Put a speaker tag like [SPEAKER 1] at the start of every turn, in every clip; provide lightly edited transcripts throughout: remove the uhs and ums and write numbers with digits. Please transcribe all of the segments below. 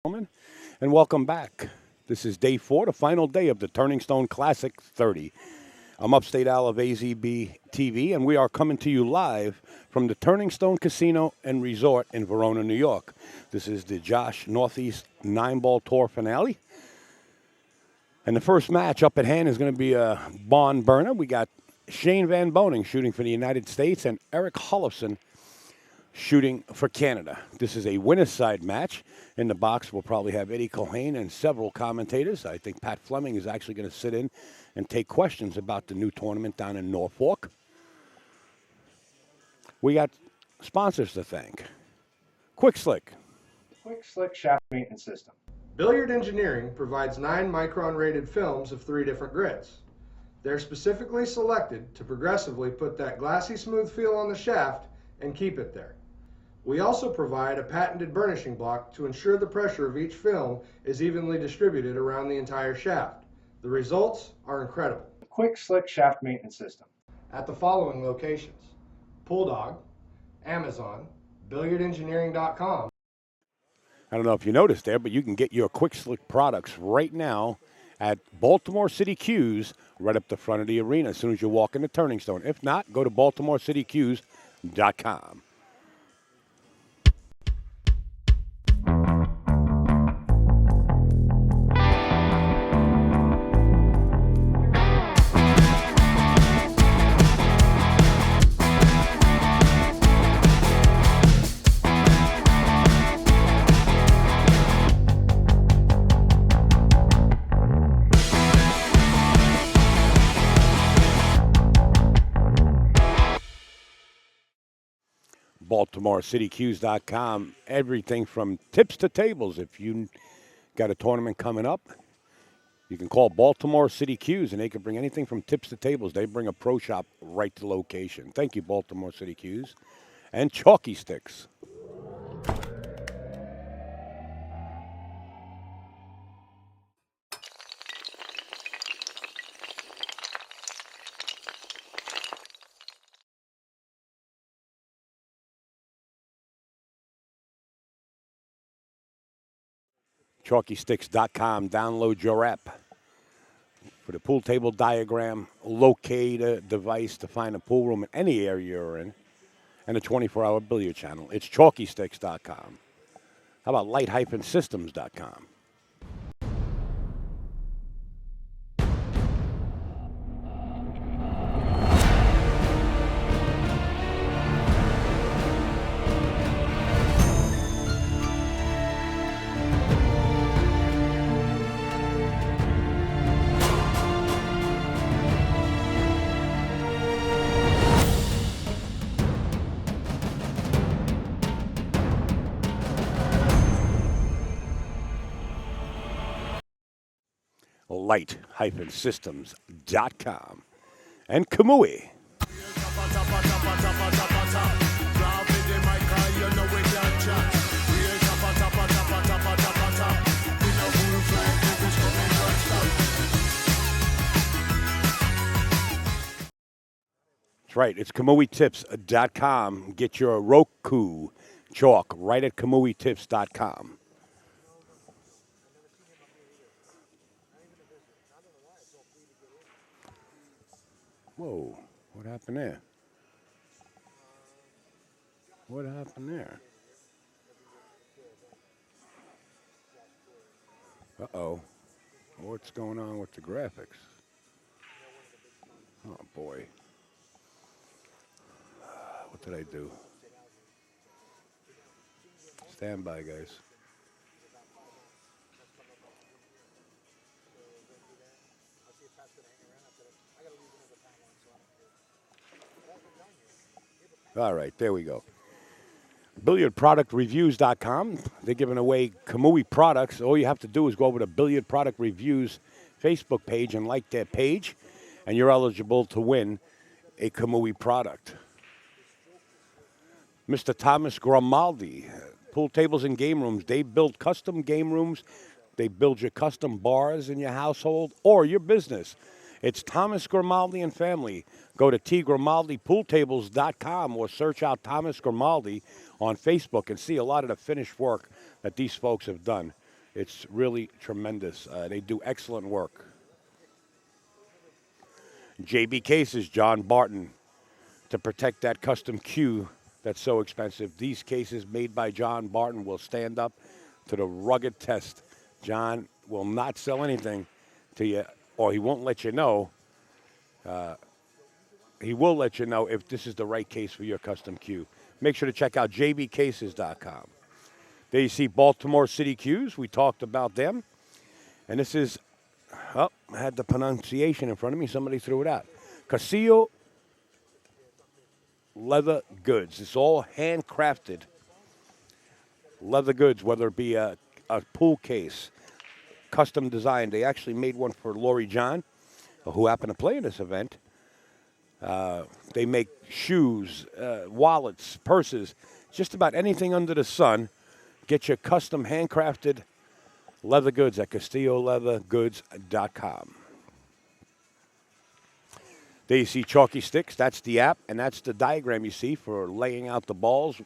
[SPEAKER 1] Gentlemen, and welcome back. This is day four, the final day of the Turning Stone Classic 30. I'm Upstate Al of AZB TV, and we are coming to you live from the Turning Stone Casino and Resort in Verona, New York. This is the Josh Northeast 9-ball tour finale. And the first match up at hand is going to be a barn burner. We got Shane Van Boening shooting for the United States and Erik Hjorliefson shooting for Canada. This is a winner's side match. In the box, we'll probably have Eddie Cohane and several commentators. I think Pat Fleming is actually going to sit in and take questions about the new tournament down in Norfolk. We got sponsors to thank. Quick Slick.
[SPEAKER 2] Quick Slick Shaft Maintenance System.
[SPEAKER 3] Billiard Engineering provides 9-micron rated films of 3 different grits. They're specifically selected to progressively put that glassy smooth feel on the shaft and keep it there. We also provide a patented burnishing block to ensure the pressure of each film is evenly distributed around the entire shaft. The results are incredible.
[SPEAKER 2] Quick Slick Shaft Maintenance System.
[SPEAKER 3] At the following locations: Pool Dog, Amazon, BilliardEngineering.com.
[SPEAKER 1] I don't know if you noticed there, but you can get your Quick Slick products right now at Baltimore City Q's right up the front of the arena as soon as you walk into Turning Stone. If not, go to BaltimoreCityQs.com. BaltimoreCityQs.com. Everything from tips to tables. If you got a tournament coming up, you can call Baltimore City Qs, and they can bring anything from tips to tables. They bring a pro shop right to location. Thank you, Baltimore City Qs. And Chalky Sticks. ChalkySticks.com. Download your app for the pool table diagram, locate a device to find a pool room in any area you're in, and a 24-hour billiard channel. It's ChalkySticks.com. How about Light-Systems.com? Light-Systems.com. And Kamui. That's right. It's KamuiTips.com. Get your Roku chalk right at KamuiTips.com. Whoa, what happened there? What happened there? Uh-oh. What's going on with the graphics? Oh, boy. What did I do? Stand by, guys. All right, there we go. BilliardProductReviews.com. They're giving away Kamui products. All you have to do is go over to Billiard Product Reviews Facebook page and like their page, and you're eligible to win a Kamui product. Mr. Thomas Grimaldi, pool tables and game rooms. They build custom game rooms. They build your custom bars in your household or your business. It's Thomas Grimaldi and family. Go to tgrimaldipooltables.com or search out Thomas Grimaldi on Facebook and see a lot of the finished work that these folks have done. It's really tremendous. They do excellent work. JB Cases, John Barton, to protect that custom cue that's so expensive. These cases made by John Barton will stand up to the rugged test. John will not sell anything to you, or he won't let you know. He will let you know if this is the right case for your custom cue. Make sure to check out jbcases.com. There you see Baltimore City Cues. We talked about them. And this is, oh, I had the pronunciation in front of me. Somebody threw it out. Casillo leather goods. It's all handcrafted leather goods, whether it be a pool case, custom designed. They actually made one for Lori John, who happened to play in this event. They make shoes, wallets, purses, just about anything under the sun. Get your custom handcrafted leather goods at CastilloLeatherGoods.com. There you see Chalky Sticks. That's the app, and that's the diagram you see for laying out the balls.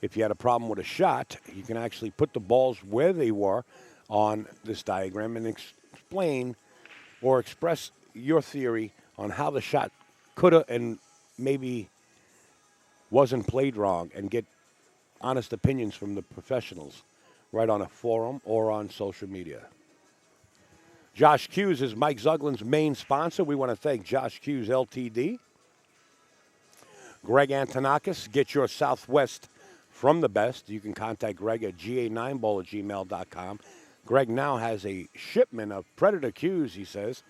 [SPEAKER 1] If you had a problem with a shot, you can actually put the balls where they were on this diagram and explain or express your theory on how the shot could have and maybe wasn't played wrong, and get honest opinions from the professionals right on a forum or on social media. Josh Hughes is Mike Zuglin's main sponsor. We want to thank Josh Hughes Ltd. Greg Antonakis, get your Southwest from the best. You can contact Greg at ga9ball@gmail.com. Greg now has a shipment of Predator cues, he says.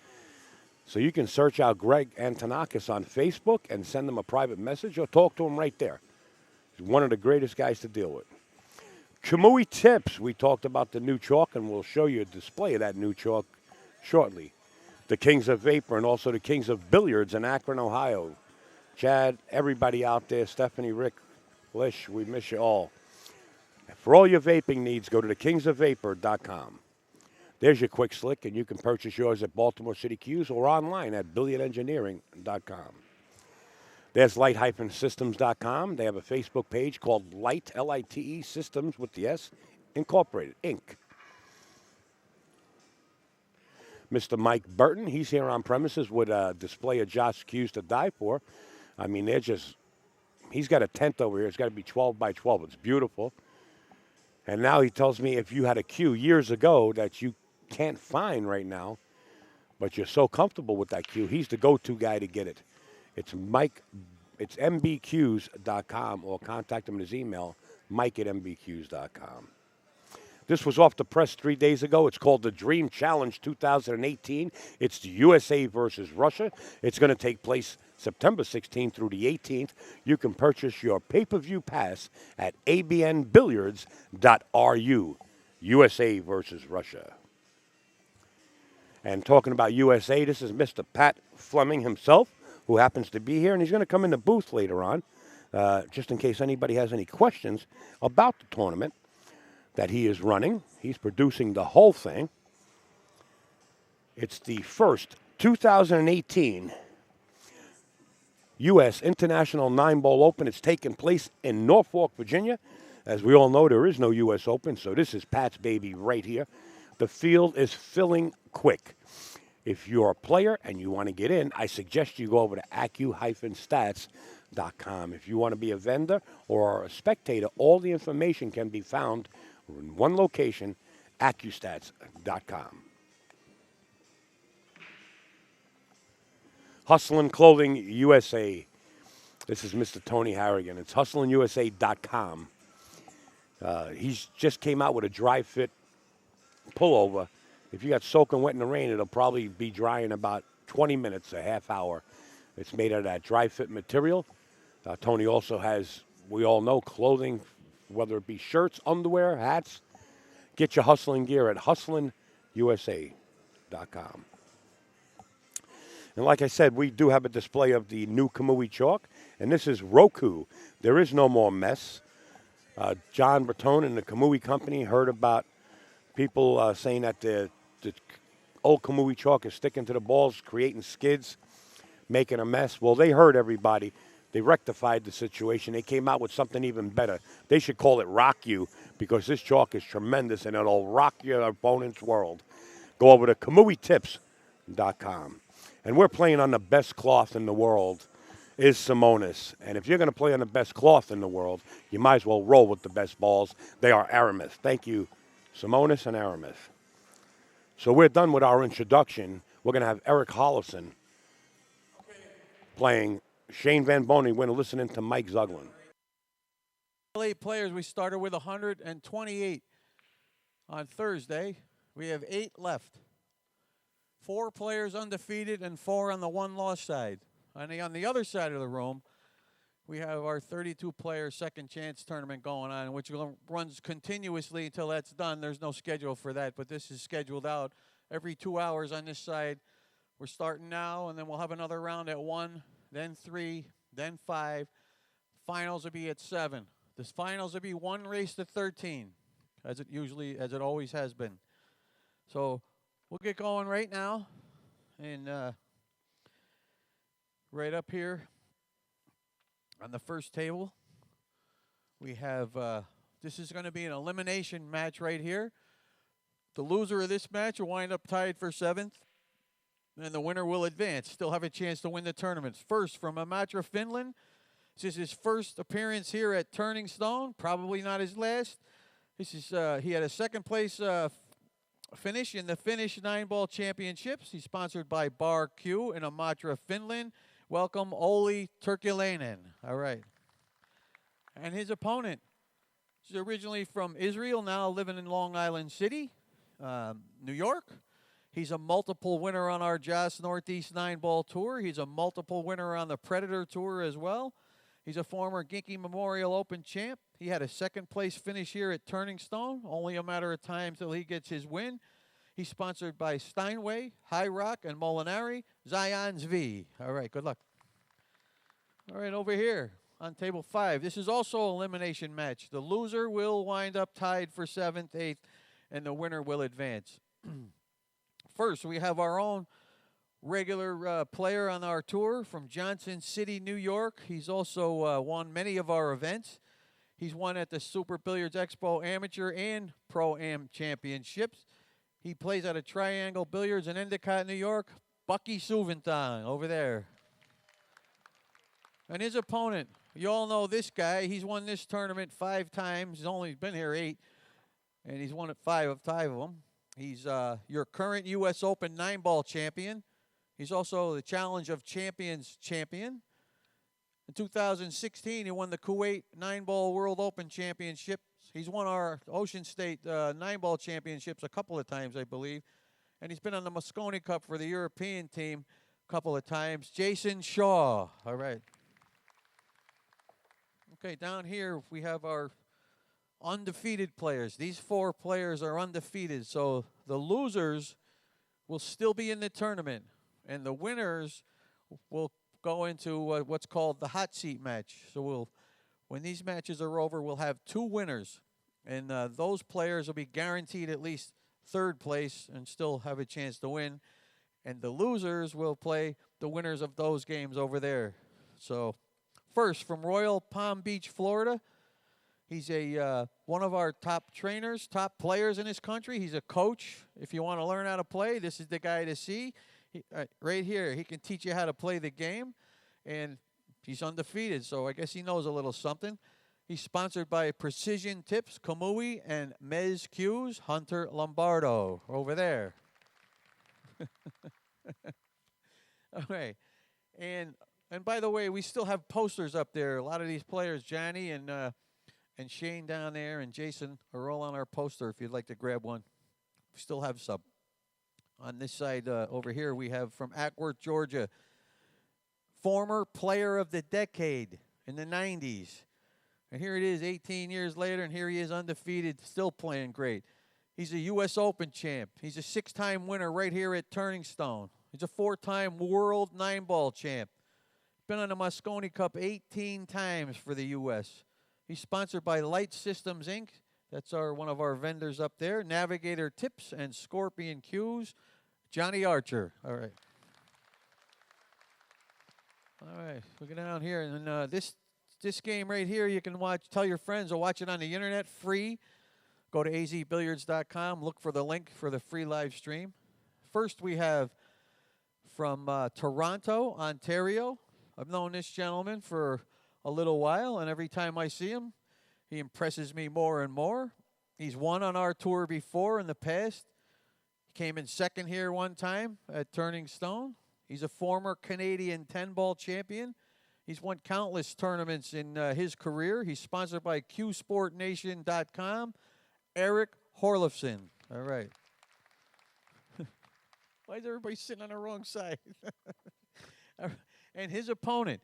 [SPEAKER 1] So you can search out Greg Antonakis on Facebook and send him a private message or talk to him right there. He's one of the greatest guys to deal with. Kamui Tips, we talked about the new chalk, and we'll show you a display of that new chalk shortly. The Kings of Vapor and also the Kings of Billiards in Akron, Ohio. Chad, everybody out there, Stephanie, Rick, Lish, we miss you all. For all your vaping needs, go to thekingsofvapor.com. There's your quick slick, and you can purchase yours at Baltimore City Cues or online at billiardengineering.com. There's light-systems.com. They have a Facebook page called Light, L-I-T-E, Systems with the S, Incorporated, Inc. Mr. Mike Burton, he's here on premises with a display of Josh cues to die for. I mean, he's got a tent over here. It's got to be 12 by 12. It's beautiful. And now he tells me if you had a cue years ago that you can't find right now, but you're so comfortable with that cue, he's the go-to guy to get it. It's Mike, it's mbcues.com, or contact him in his email, mike@mbcues.com. This was off the press 3 days ago. It's called the Dream Challenge 2018. It's the USA versus Russia. It's going to take place September 16th through the 18th. You can purchase your pay-per-view pass at abnbilliards.ru. USA versus Russia. And talking about USA, this is Mr. Pat Fleming himself, who happens to be here, and he's going to come in the booth later on, just in case anybody has any questions about the tournament that he is running. He's producing the whole thing. It's the first 2018 U.S. International 9-Ball Open. It's taking place in Norfolk, Virginia. As we all know, there is no U.S. Open, so this is Pat's baby right here. The field is filling quick. If you're a player and you want to get in, I suggest you go over to acu-stats.com. If you want to be a vendor or a spectator, all the information can be found in one location, acustats.com. Hustlin' Clothing USA. This is Mr. Tony Harrigan. It's hustlinusa.com. He's just came out with a dry fit pullover. If you got soaking wet in the rain, it'll probably be dry in about 20 minutes, a half hour. It's made out of that dry fit material. Tony also has, we all know, clothing, whether it be shirts, underwear, hats. Get your hustling gear at hustlinusa.com. And like I said, we do have a display of the new Kamui chalk, and this is Roku. There is no more mess. John Bertone and the Kamui company heard about people saying that the old Kamui chalk is sticking to the balls, creating skids, making a mess. Well, they heard everybody They rectified the situation. They came out with something even better. They should call it Rock You because this chalk is tremendous and it'll rock your opponent's world. Go over to KamuiTips.com. And we're playing on the best cloth in the world is Simonis. And if you're going to play on the best cloth in the world, you might as well roll with the best balls. They are Aramis. Thank you, Simonis and Aramis. So we're done with our introduction. We're going to have Erik Hjorliefson playing Shane Van Boening. We're listening to Mike Zuglin.
[SPEAKER 4] 8 players. We started with 128 on Thursday. We have 8 left. 4 players undefeated and 4 on the one-loss side. On the other side of the room, we have our 32-player second chance tournament going on, which runs continuously until that's done. There's no schedule for that, but this is scheduled out every 2 hours on this side. We're starting now, and then we'll have another round at 1, then 3, then 5. Finals will be at 7. The finals will be 1 race to 13, as it always has been. So we'll get going right now, and right up here on the first table, we have, this is going to be an elimination match right here. The loser of this match will wind up tied for 7th, and the winner will advance, still have a chance to win the tournament. First, from Imatra, Finland. This is his first appearance here at Turning Stone, probably not his last. This is he had a second place finish in the Finnish 9-ball championships. He's sponsored by Bar Q in Imatra, Finland. Welcome, Olli Turkilainen. All right. And his opponent is originally from Israel, now living in Long Island City, New York. He's a multiple winner on our Joss Northeast 9-ball tour. He's a multiple winner on the Predator Tour as well. He's a former Ginkgo Memorial Open champ. He had a second-place finish here at Turning Stone, only a matter of time till he gets his win. He's sponsored by Steinway, High Rock, and Molinari, Zions V. All right, good luck. All right, over here on table 5. This is also an elimination match. The loser will wind up tied for 7th, 8th, and the winner will advance. First, we have our own regular player on our tour from Johnson City, New York. He's also won many of our events. He's won at the Super Billiards Expo Amateur and Pro-Am Championships. He plays out of Triangle Billiards in Endicott, New York. Bucky Suventang over there. And his opponent, you all know this guy. He's won this tournament 5 times. He's only been here 8, and he's won it 5 of them. He's your current U.S. Open 9-ball champion. He's also the Challenge of Champions champion. In 2016, he won the Kuwait 9-ball World Open Championships. He's won our Ocean State 9-ball championships a couple of times, I believe. And he's been on the Mosconi Cup for the European team a couple of times. Jason Shaw. All right. Okay, down here we have our undefeated players. These 4 players are undefeated, so the losers will still be in the tournament, and the winners will go into what's called the hot seat match. So when these matches are over, we'll have 2 winners, and those players will be guaranteed at least 3rd place and still have a chance to win, and the losers will play the winners of those games over there. So first, from Royal Palm Beach, Florida, he's one of our top trainers, top players in this country. He's a coach. If you want to learn how to play, this is the guy to see. Right here, he can teach you how to play the game, and he's undefeated, so I guess he knows a little something. He's sponsored by Precision Tips, Kamui, and Mez Q's, Hunter Lombardo, over there. Okay, and by the way, we still have posters up there. A lot of these players, Johnny and Shane down there and Jason are all on our poster if you'd like to grab one. We still have some. On this side over here, we have from Ackworth, Georgia, former player of the decade in the 90s. And here it is 18 years later, and here he is undefeated, still playing great. He's a U.S. Open champ. He's a 6-time winner right here at Turning Stone. He's a 4-time world 9-ball champ. Been on the Mosconi Cup 18 times for the U.S. He's sponsored by Light Systems, Inc. That's one of our vendors up there. Navigator Tips and Scorpion Q's. Johnny Archer. All right. All right, we go down here, and this game right here, you can watch. Tell your friends or watch it on the internet, free. Go to azbilliards.com. Look for the link for the free live stream. First, we have from Toronto, Ontario. I've known this gentleman for a little while, and every time I see him, he impresses me more and more. He's won on our tour before in the past. He came in second here one time at Turning Stone. He's a former Canadian 10-ball champion. He's won countless tournaments in his career. He's sponsored by QSportNation.com. Erik Hjorliefson. All right. Why is everybody sitting on the wrong side? And his opponent,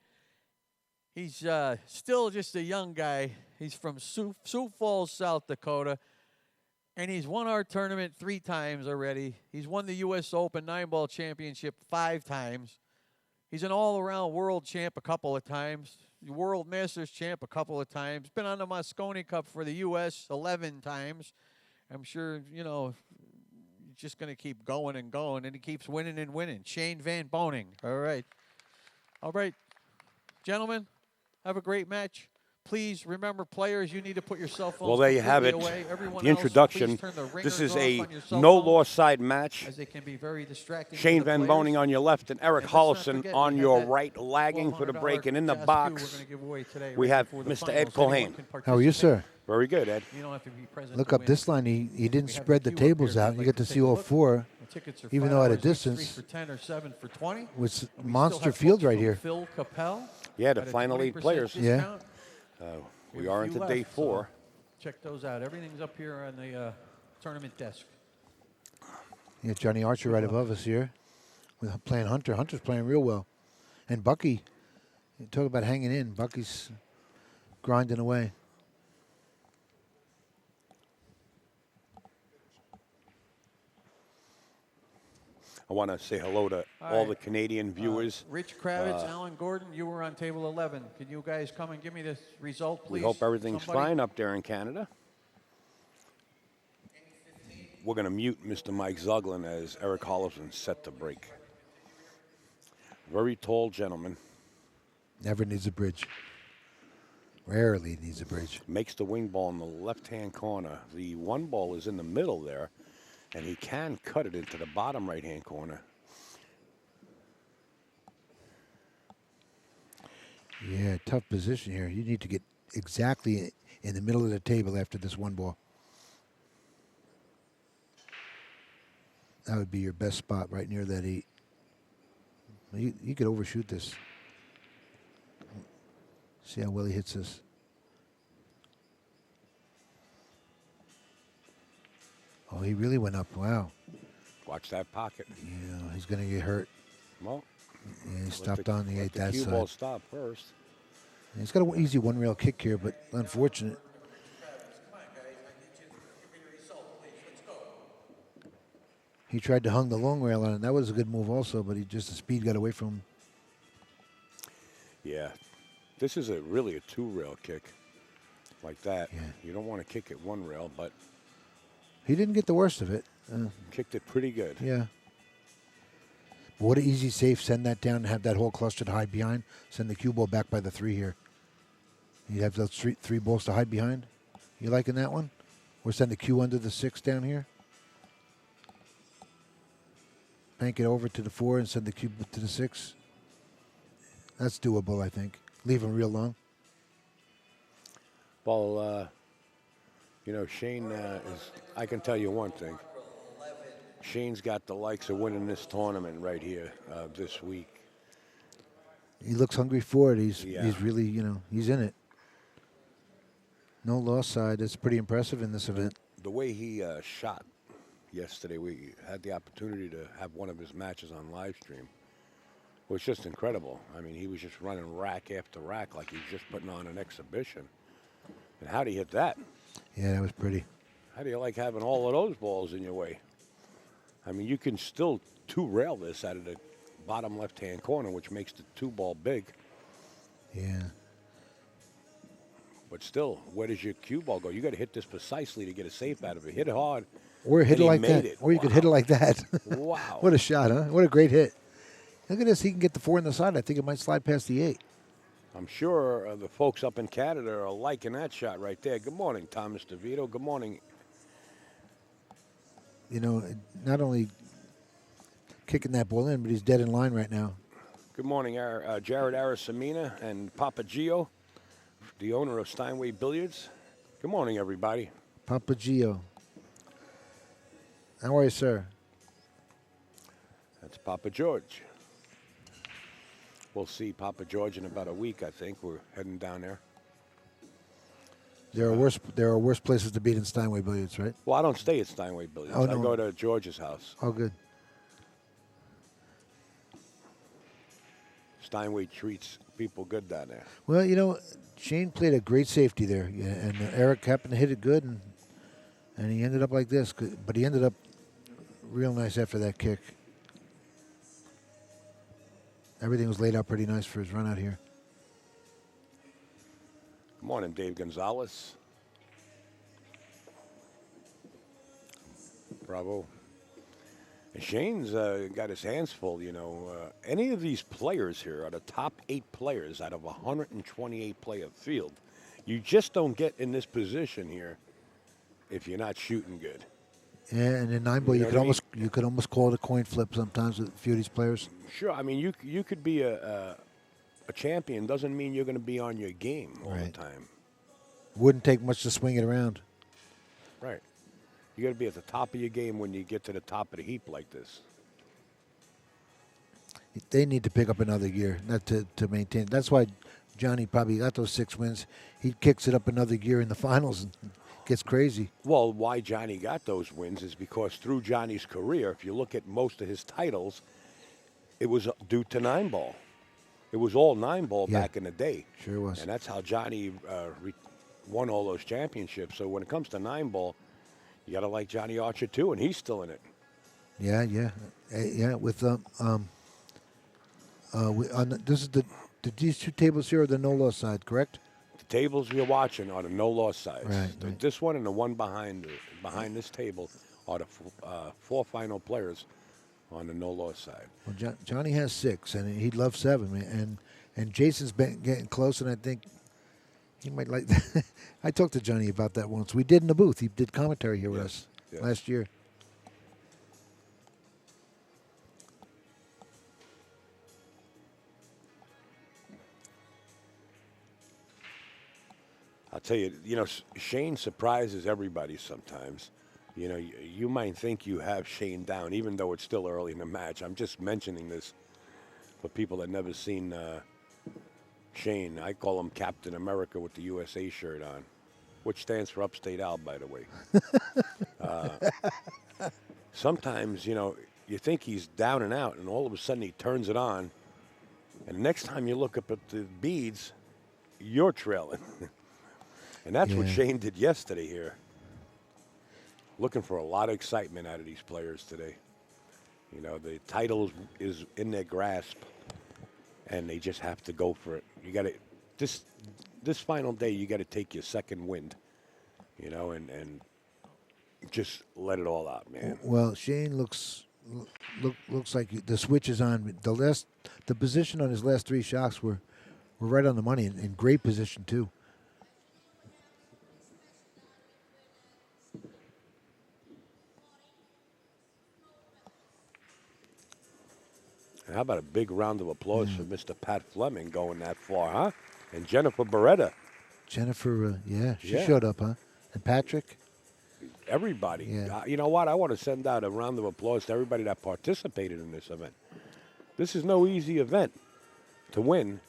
[SPEAKER 4] he's still just a young guy. He's from Sioux Falls, South Dakota. And he's won our tournament 3 times already. He's won the U.S. Open 9-ball championship 5 times. He's an all-around world champ a couple of times. World Masters champ a couple of times. Been on the Mosconi Cup for the U.S. 11 times. I'm sure, you know, he's just going to keep going and going. And he keeps winning and winning. Shane Van Boening. All right. All right. Gentlemen, have a great match. Please remember, players, you need to put your cell phones
[SPEAKER 1] Well, there you have it.
[SPEAKER 4] away. Everyone
[SPEAKER 1] The
[SPEAKER 4] else,
[SPEAKER 1] introduction.
[SPEAKER 4] please turn the
[SPEAKER 1] This
[SPEAKER 4] ringers
[SPEAKER 1] is
[SPEAKER 4] off
[SPEAKER 1] a
[SPEAKER 4] on your cell
[SPEAKER 1] no
[SPEAKER 4] phone,
[SPEAKER 1] loss side match.
[SPEAKER 4] as they can be very distracting to
[SPEAKER 1] Shane
[SPEAKER 4] the
[SPEAKER 1] Van
[SPEAKER 4] players.
[SPEAKER 1] Boening on your left and Erik
[SPEAKER 4] And let's not
[SPEAKER 1] Hjorliefson
[SPEAKER 4] forget,
[SPEAKER 1] on
[SPEAKER 4] we have
[SPEAKER 1] your
[SPEAKER 4] that
[SPEAKER 1] right, lagging for the
[SPEAKER 4] $1,200
[SPEAKER 1] break. And in the
[SPEAKER 4] Jazz
[SPEAKER 1] box,
[SPEAKER 4] Q we're gonna give away today
[SPEAKER 1] we
[SPEAKER 4] right
[SPEAKER 1] have
[SPEAKER 4] before the
[SPEAKER 1] Mr. Ed
[SPEAKER 4] finals. Anyone
[SPEAKER 1] Cohen.
[SPEAKER 4] can
[SPEAKER 5] How are you, sir?
[SPEAKER 1] Very good, Ed.
[SPEAKER 4] You don't have to be present
[SPEAKER 5] Look
[SPEAKER 4] to
[SPEAKER 5] up
[SPEAKER 4] win.
[SPEAKER 5] this line. He didn't
[SPEAKER 4] We have
[SPEAKER 5] spread
[SPEAKER 4] the
[SPEAKER 5] the
[SPEAKER 4] queue up
[SPEAKER 5] tables
[SPEAKER 4] here if
[SPEAKER 5] out.
[SPEAKER 4] you'd
[SPEAKER 5] You
[SPEAKER 4] like
[SPEAKER 5] get
[SPEAKER 4] to
[SPEAKER 5] to
[SPEAKER 4] take
[SPEAKER 5] see
[SPEAKER 4] a
[SPEAKER 5] all
[SPEAKER 4] look.
[SPEAKER 5] 4
[SPEAKER 4] The tickets are
[SPEAKER 5] even
[SPEAKER 4] $5
[SPEAKER 5] though at a
[SPEAKER 4] each, 3
[SPEAKER 5] distance.
[SPEAKER 4] for 10 or 7 for 20.
[SPEAKER 5] with
[SPEAKER 4] And we still
[SPEAKER 5] monster
[SPEAKER 4] have
[SPEAKER 5] field
[SPEAKER 4] folks
[SPEAKER 5] right
[SPEAKER 4] from
[SPEAKER 5] here.
[SPEAKER 4] Phil Capel
[SPEAKER 1] Yeah, the
[SPEAKER 4] at a
[SPEAKER 1] final 8
[SPEAKER 4] 20%
[SPEAKER 1] players.
[SPEAKER 5] Yeah.
[SPEAKER 4] discount.
[SPEAKER 1] We
[SPEAKER 4] have a
[SPEAKER 1] are
[SPEAKER 4] few
[SPEAKER 1] into day
[SPEAKER 4] left,
[SPEAKER 1] 4.
[SPEAKER 4] so check those out. Everything's up here on the tournament desk.
[SPEAKER 5] Yeah, Johnny Archer right above us here. We're playing Hunter. Hunter's playing real well. And Bucky, you talk about hanging in. Bucky's grinding away.
[SPEAKER 1] I want to say hello to all
[SPEAKER 4] right.
[SPEAKER 1] the Canadian viewers.
[SPEAKER 4] Rich Kravitz, Alan Gordon, you were on table 11. Can you guys come and give me this result, please?
[SPEAKER 1] We hope everything's
[SPEAKER 4] Somebody?
[SPEAKER 1] fine up there in Canada. We're going to mute Mr. Mike Zuglin as Erik Hjorliefson's set to break. Very tall gentleman.
[SPEAKER 5] Never needs a bridge. Rarely needs a bridge.
[SPEAKER 1] Makes the wing ball in the left-hand corner. The 1 ball is in the middle there, and he can cut it into the bottom right-hand corner.
[SPEAKER 5] Yeah, tough position here. You need to get exactly in the middle of the table after this 1 ball. That would be your best spot right near that 8. You could overshoot this. See how well he hits this. Oh, he really went up. Wow.
[SPEAKER 1] Watch that pocket.
[SPEAKER 5] Yeah, he's going to get hurt.
[SPEAKER 1] Well,
[SPEAKER 5] Yeah, he stopped on the 8
[SPEAKER 1] the
[SPEAKER 5] that
[SPEAKER 1] cue
[SPEAKER 5] side.
[SPEAKER 1] ball stop first.
[SPEAKER 5] Yeah, he's got an easy 1-rail kick here, but unfortunate. He tried to hung the long rail on it. That was a good move also, but the speed got away from him.
[SPEAKER 1] Yeah. This is really a 2-rail kick like that.
[SPEAKER 5] Yeah.
[SPEAKER 1] You don't want to kick it 1 rail, but
[SPEAKER 5] He didn't get the worst of it.
[SPEAKER 1] kicked it pretty good.
[SPEAKER 5] Yeah. But what an easy safe. Send that down and have that whole cluster to hide behind. Send the cue ball back by the 3 here. You have those 3 balls to hide behind. You liking that one? Or send the cue under the 6 down here. Bank it over to the 4 and send the cue to the 6. That's doable, I think. Leave him real long.
[SPEAKER 1] Well, you know, Shane is, I can tell you one thing. Shane's got the likes of winning this tournament right here this week.
[SPEAKER 5] He looks hungry for it.
[SPEAKER 1] Yeah.
[SPEAKER 5] He's really, he's in it. No loss side. That's pretty impressive in this event.
[SPEAKER 1] The way he shot yesterday, we had the opportunity to have one of his matches on live stream. It was just incredible. I mean, he was just running rack after rack like he was just putting on an exhibition. And how do you hit that?
[SPEAKER 5] Yeah, that was pretty.
[SPEAKER 1] How do you like having all of those balls in your way? I mean, you can still 2-rail this out of the bottom left-hand corner, which makes the 2-ball big.
[SPEAKER 5] Yeah.
[SPEAKER 1] But still, where does your cue ball go? You got to hit this precisely to get a safe out of it. Hit it hard.
[SPEAKER 5] Or hit
[SPEAKER 1] and
[SPEAKER 5] it
[SPEAKER 1] he
[SPEAKER 5] like
[SPEAKER 1] made
[SPEAKER 5] that.
[SPEAKER 1] it.
[SPEAKER 5] Or you could hit it like that.
[SPEAKER 1] Wow.
[SPEAKER 5] What a shot, huh? What a great hit. Look at this. He can get the 4 in the side. I think it might slide past the 8.
[SPEAKER 1] I'm sure the folks up in Canada are liking that shot right there. Good morning, Thomas DeVito. Good morning.
[SPEAKER 5] You know, not only kicking that ball in, but he's dead in line right now.
[SPEAKER 1] Good morning, Jared Arasamina and Papa Gio, the owner of Steinway Billiards. Good morning, everybody.
[SPEAKER 5] Papa Gio. How are you, sir?
[SPEAKER 1] That's Papa George. We'll see Papa George in about a week, I think. We're heading down there.
[SPEAKER 5] There are worse places to be than Steinway Billiards, right?
[SPEAKER 1] Well, I don't stay at Steinway Billiards.
[SPEAKER 5] Oh,
[SPEAKER 1] I
[SPEAKER 5] no.
[SPEAKER 1] go to George's house.
[SPEAKER 5] Oh, good.
[SPEAKER 1] Steinway treats people good down there.
[SPEAKER 5] Well, you know, Shane played a great safety there, yeah, and Erik happened to hit it good, and he ended up like this. But he ended up real nice after that kick. Everything was laid out pretty nice for his run out here.
[SPEAKER 1] Good morning, Dave Gonzalez. Bravo. And Shane's got his hands full, you know. Any of these players here are the top 8 players out of a 128-player field. You just don't get in this position here if you're not shooting good.
[SPEAKER 5] Yeah, and in 9 ball,
[SPEAKER 1] You know what I
[SPEAKER 5] you could almost call it a coin flip sometimes with a few of these players.
[SPEAKER 1] Sure, I mean, you could be a champion. Doesn't mean you're going to be on your game all the time.
[SPEAKER 5] Wouldn't take much to swing it around.
[SPEAKER 1] Right. You got to be at the top of your game when you get to the top of the heap like this.
[SPEAKER 5] They need to pick up another gear, not to maintain. That's why Johnny probably got those 6 wins. He kicks it up another gear in the finals and gets crazy.
[SPEAKER 1] Well, why Johnny got those wins is because through Johnny's career, if you look at most of his titles, it was due to 9 ball. It was all 9 ball back in the day.
[SPEAKER 5] Sure was.
[SPEAKER 1] And that's how Johnny won all those championships. So when it comes to 9 ball, you got to like Johnny Archer too, and he's still in it.
[SPEAKER 5] Yeah. With this is these 2 tables here are the no loss side, correct?
[SPEAKER 1] The tables you're watching are the no loss sides.
[SPEAKER 5] Right.
[SPEAKER 1] This one and the one behind this table are the 4 final players on the no loss side.
[SPEAKER 5] Well, Johnny has 6, and he'd love 7, man. And Jason's been getting close, and I think he might like that. I talked to Johnny about that once. We did in the booth. He did commentary here with us last year.
[SPEAKER 1] I'll tell you, Shane surprises everybody sometimes. You know, you might think you have Shane down, even though it's still early in the match. I'm just mentioning this for people that never seen Shane. I call him Captain America with the USA shirt on, which stands for Upstate Al, by the way. Sometimes, you think he's down and out, and all of a sudden he turns it on, and the next time you look up at the beads, you're trailing. And that's what Shane did yesterday here. Looking for a lot of excitement out of these players today. The title is in their grasp, and they just have to go for it. You got to this final day. You got to take your second wind, and just let it all out, man.
[SPEAKER 5] Well, Shane looks like the switch is on. The position on his last 3 shots were right on the money, in great position too.
[SPEAKER 1] And how about a big round of applause for Mr. Pat Fleming going that far, huh? And Jennifer Beretta.
[SPEAKER 5] Jennifer, she showed up, huh? And Patrick?
[SPEAKER 1] Everybody.
[SPEAKER 5] Yeah.
[SPEAKER 1] You know what? I want to send out a round of applause to everybody that participated in this event. This is no easy event to win.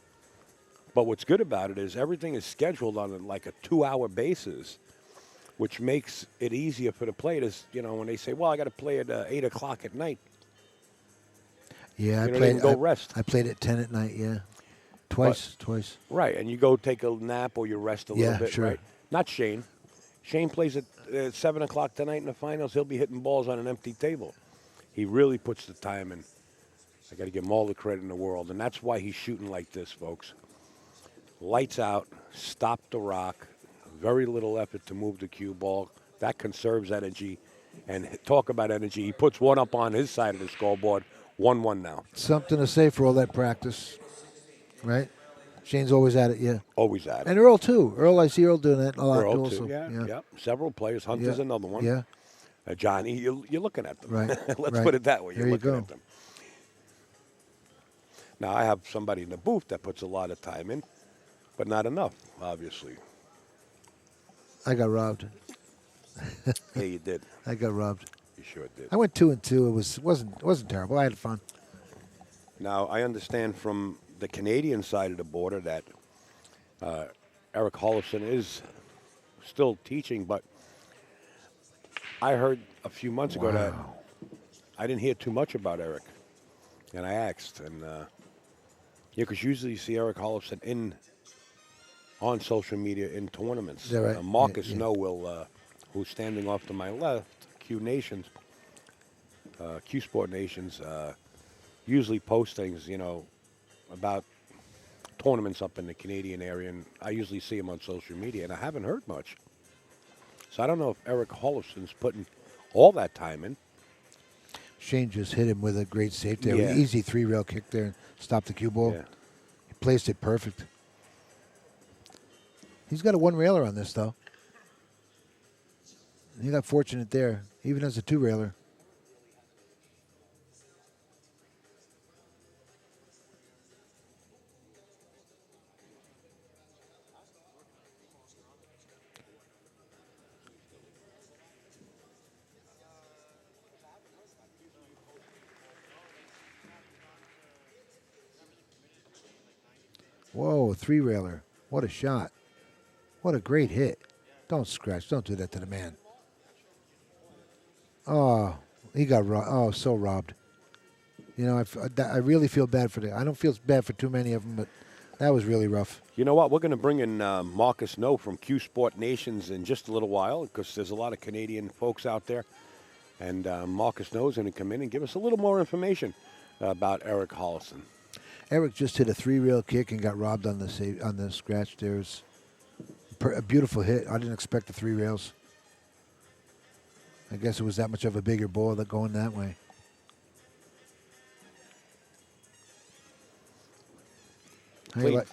[SPEAKER 1] But what's good about it is everything is scheduled on like a 2-hour basis, which makes it easier for the players, when they say, well, I got to play at 8 o'clock at night.
[SPEAKER 5] Yeah,
[SPEAKER 1] rest.
[SPEAKER 5] I played at 10 at night, Twice.
[SPEAKER 1] Right, and you go take a nap or you rest a little bit,
[SPEAKER 5] sure.
[SPEAKER 1] right? Not Shane. Shane plays at 7 o'clock tonight in the finals. He'll be hitting balls on an empty table. He really puts the time in. I got to give him all the credit in the world, and that's why he's shooting like this, folks. Lights out, stop the rock, very little effort to move the cue ball. That conserves energy. And talk about energy. He puts one up on his side of the scoreboard, 1-1 now.
[SPEAKER 5] Something to say for all that practice, right? Shane's always at it, yeah.
[SPEAKER 1] Always at it.
[SPEAKER 5] And Earl, too. I see Earl doing that a lot,
[SPEAKER 1] Earl,
[SPEAKER 5] also.
[SPEAKER 1] too. Yeah. Several players. Hunter's
[SPEAKER 5] Yeah.
[SPEAKER 1] another one.
[SPEAKER 5] Yeah.
[SPEAKER 1] Johnny, you're looking at them.
[SPEAKER 5] Right.
[SPEAKER 1] Let's
[SPEAKER 5] right.
[SPEAKER 1] put it that way. You're
[SPEAKER 5] There you
[SPEAKER 1] looking
[SPEAKER 5] go.
[SPEAKER 1] at them. Now, I have somebody in the booth that puts a lot of time in, but not enough, obviously.
[SPEAKER 5] I got robbed.
[SPEAKER 1] Yeah, you did.
[SPEAKER 5] I got robbed.
[SPEAKER 1] You sure did.
[SPEAKER 5] I went 2-2. It wasn't terrible. I had fun.
[SPEAKER 1] Now, I understand from the Canadian side of the border that Erik Hjorliefson is still teaching, but I heard a few months ago that I didn't hear too much about Erik. And I asked, and because usually you see Erik Hjorliefson on social media in tournaments.
[SPEAKER 5] Is that right?
[SPEAKER 1] Marcus
[SPEAKER 5] Yeah.
[SPEAKER 1] Snow will, who's standing off to my left, Q Sport Nations, usually post things, about tournaments up in the Canadian area, and I usually see him on social media, and I haven't heard much. So I don't know if Erik Hjorliefson's putting all that time in.
[SPEAKER 5] Shane just hit him with a great save there.
[SPEAKER 1] Yeah.
[SPEAKER 5] Easy 3-rail kick there and stopped the cue ball.
[SPEAKER 1] Yeah.
[SPEAKER 5] He placed it perfect. He's got a 1-railer on this, though. He got fortunate there, even as a 2-railer. Whoa, 3-railer. What a shot. What a great hit. Don't scratch. Don't do that to the man. Oh, he got robbed. Oh, so robbed. I really feel bad for I don't feel bad for too many of them, but that was really rough.
[SPEAKER 1] You know what? We're going to bring in Marcus Snow from Q Sport Nations in just a little while, because there's a lot of Canadian folks out there. And Marcus Snow is going to come in and give us a little more information about Erik Hjorliefson.
[SPEAKER 5] Erik just hit a 3-rail kick and got robbed on the scratch. There's a beautiful hit. I didn't expect the 3 rails. I guess it was that much of a bigger ball that going that way.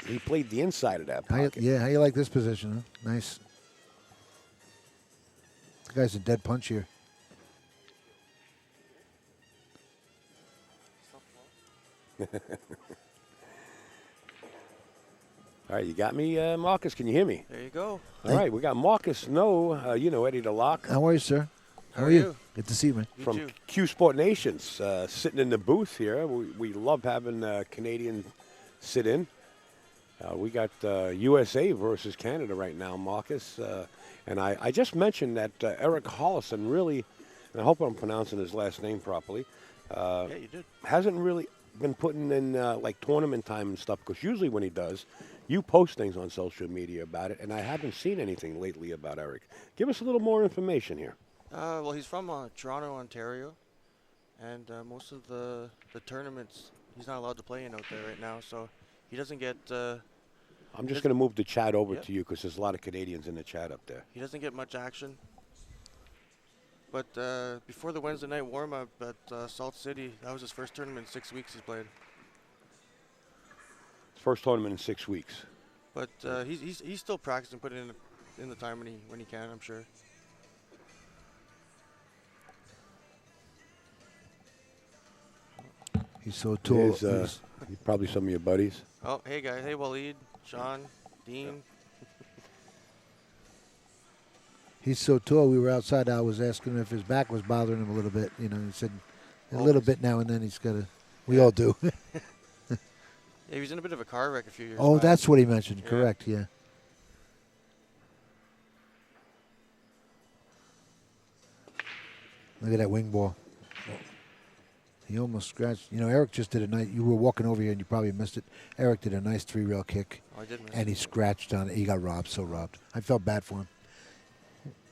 [SPEAKER 1] He played the inside of that
[SPEAKER 5] How
[SPEAKER 1] pocket.
[SPEAKER 5] you like this position? Huh? Nice. The guy's a dead punch here.
[SPEAKER 1] All right, you got me, Marcus? Can you hear me?
[SPEAKER 4] There you go.
[SPEAKER 1] All right, we got Marcus Snow, Eddie the Lock,
[SPEAKER 5] How are you, sir?
[SPEAKER 4] How are you?
[SPEAKER 5] Good to see you, man.
[SPEAKER 4] You
[SPEAKER 1] from
[SPEAKER 4] too.
[SPEAKER 1] Q Sport Nations, sitting in the booth here. We love having Canadian sit in. We got USA versus Canada right now, Marcus. And I just mentioned that Erik Hjorliefson really, and I hope I'm pronouncing his last name properly,
[SPEAKER 4] Yeah, you did.
[SPEAKER 1] hasn't really been putting in like tournament time and stuff, because usually when he does, you post things on social media about it, and I haven't seen anything lately about Erik. Give us a little more information here.
[SPEAKER 6] Well, he's from Toronto, Ontario, and most of the tournaments he's not allowed to play in out there right now, so he doesn't get
[SPEAKER 1] I'm just going to move the chat over
[SPEAKER 6] Yep.
[SPEAKER 1] to you, because there's a lot of Canadians in the chat up there.
[SPEAKER 6] he doesn't get much action. But before the Wednesday night warm-up at Salt City, that was his first tournament in 6 weeks he's played.
[SPEAKER 1] First tournament in 6 weeks.
[SPEAKER 6] But he's still practicing, putting in the time when he can, I'm sure.
[SPEAKER 5] He's so tall.
[SPEAKER 1] There's, probably some of your buddies.
[SPEAKER 6] Oh, hey guys, hey Waleed, Sean, Dean.
[SPEAKER 5] He's so tall. We were outside. I was asking him if his back was bothering him a little bit. He said a little bit now and then. He's got to. We all do.
[SPEAKER 6] Yeah, he was in a bit of a car wreck a few years
[SPEAKER 5] Oh,
[SPEAKER 6] back.
[SPEAKER 5] that's what he mentioned.
[SPEAKER 6] Yeah.
[SPEAKER 5] Correct. Yeah. Look at that wing ball. He almost scratched. Erik just did a nice. You were walking over here and you probably missed it. Erik did a nice 3-rail kick.
[SPEAKER 6] Oh, I did miss
[SPEAKER 5] And he scratched on it. He got robbed. So robbed. I felt bad for him.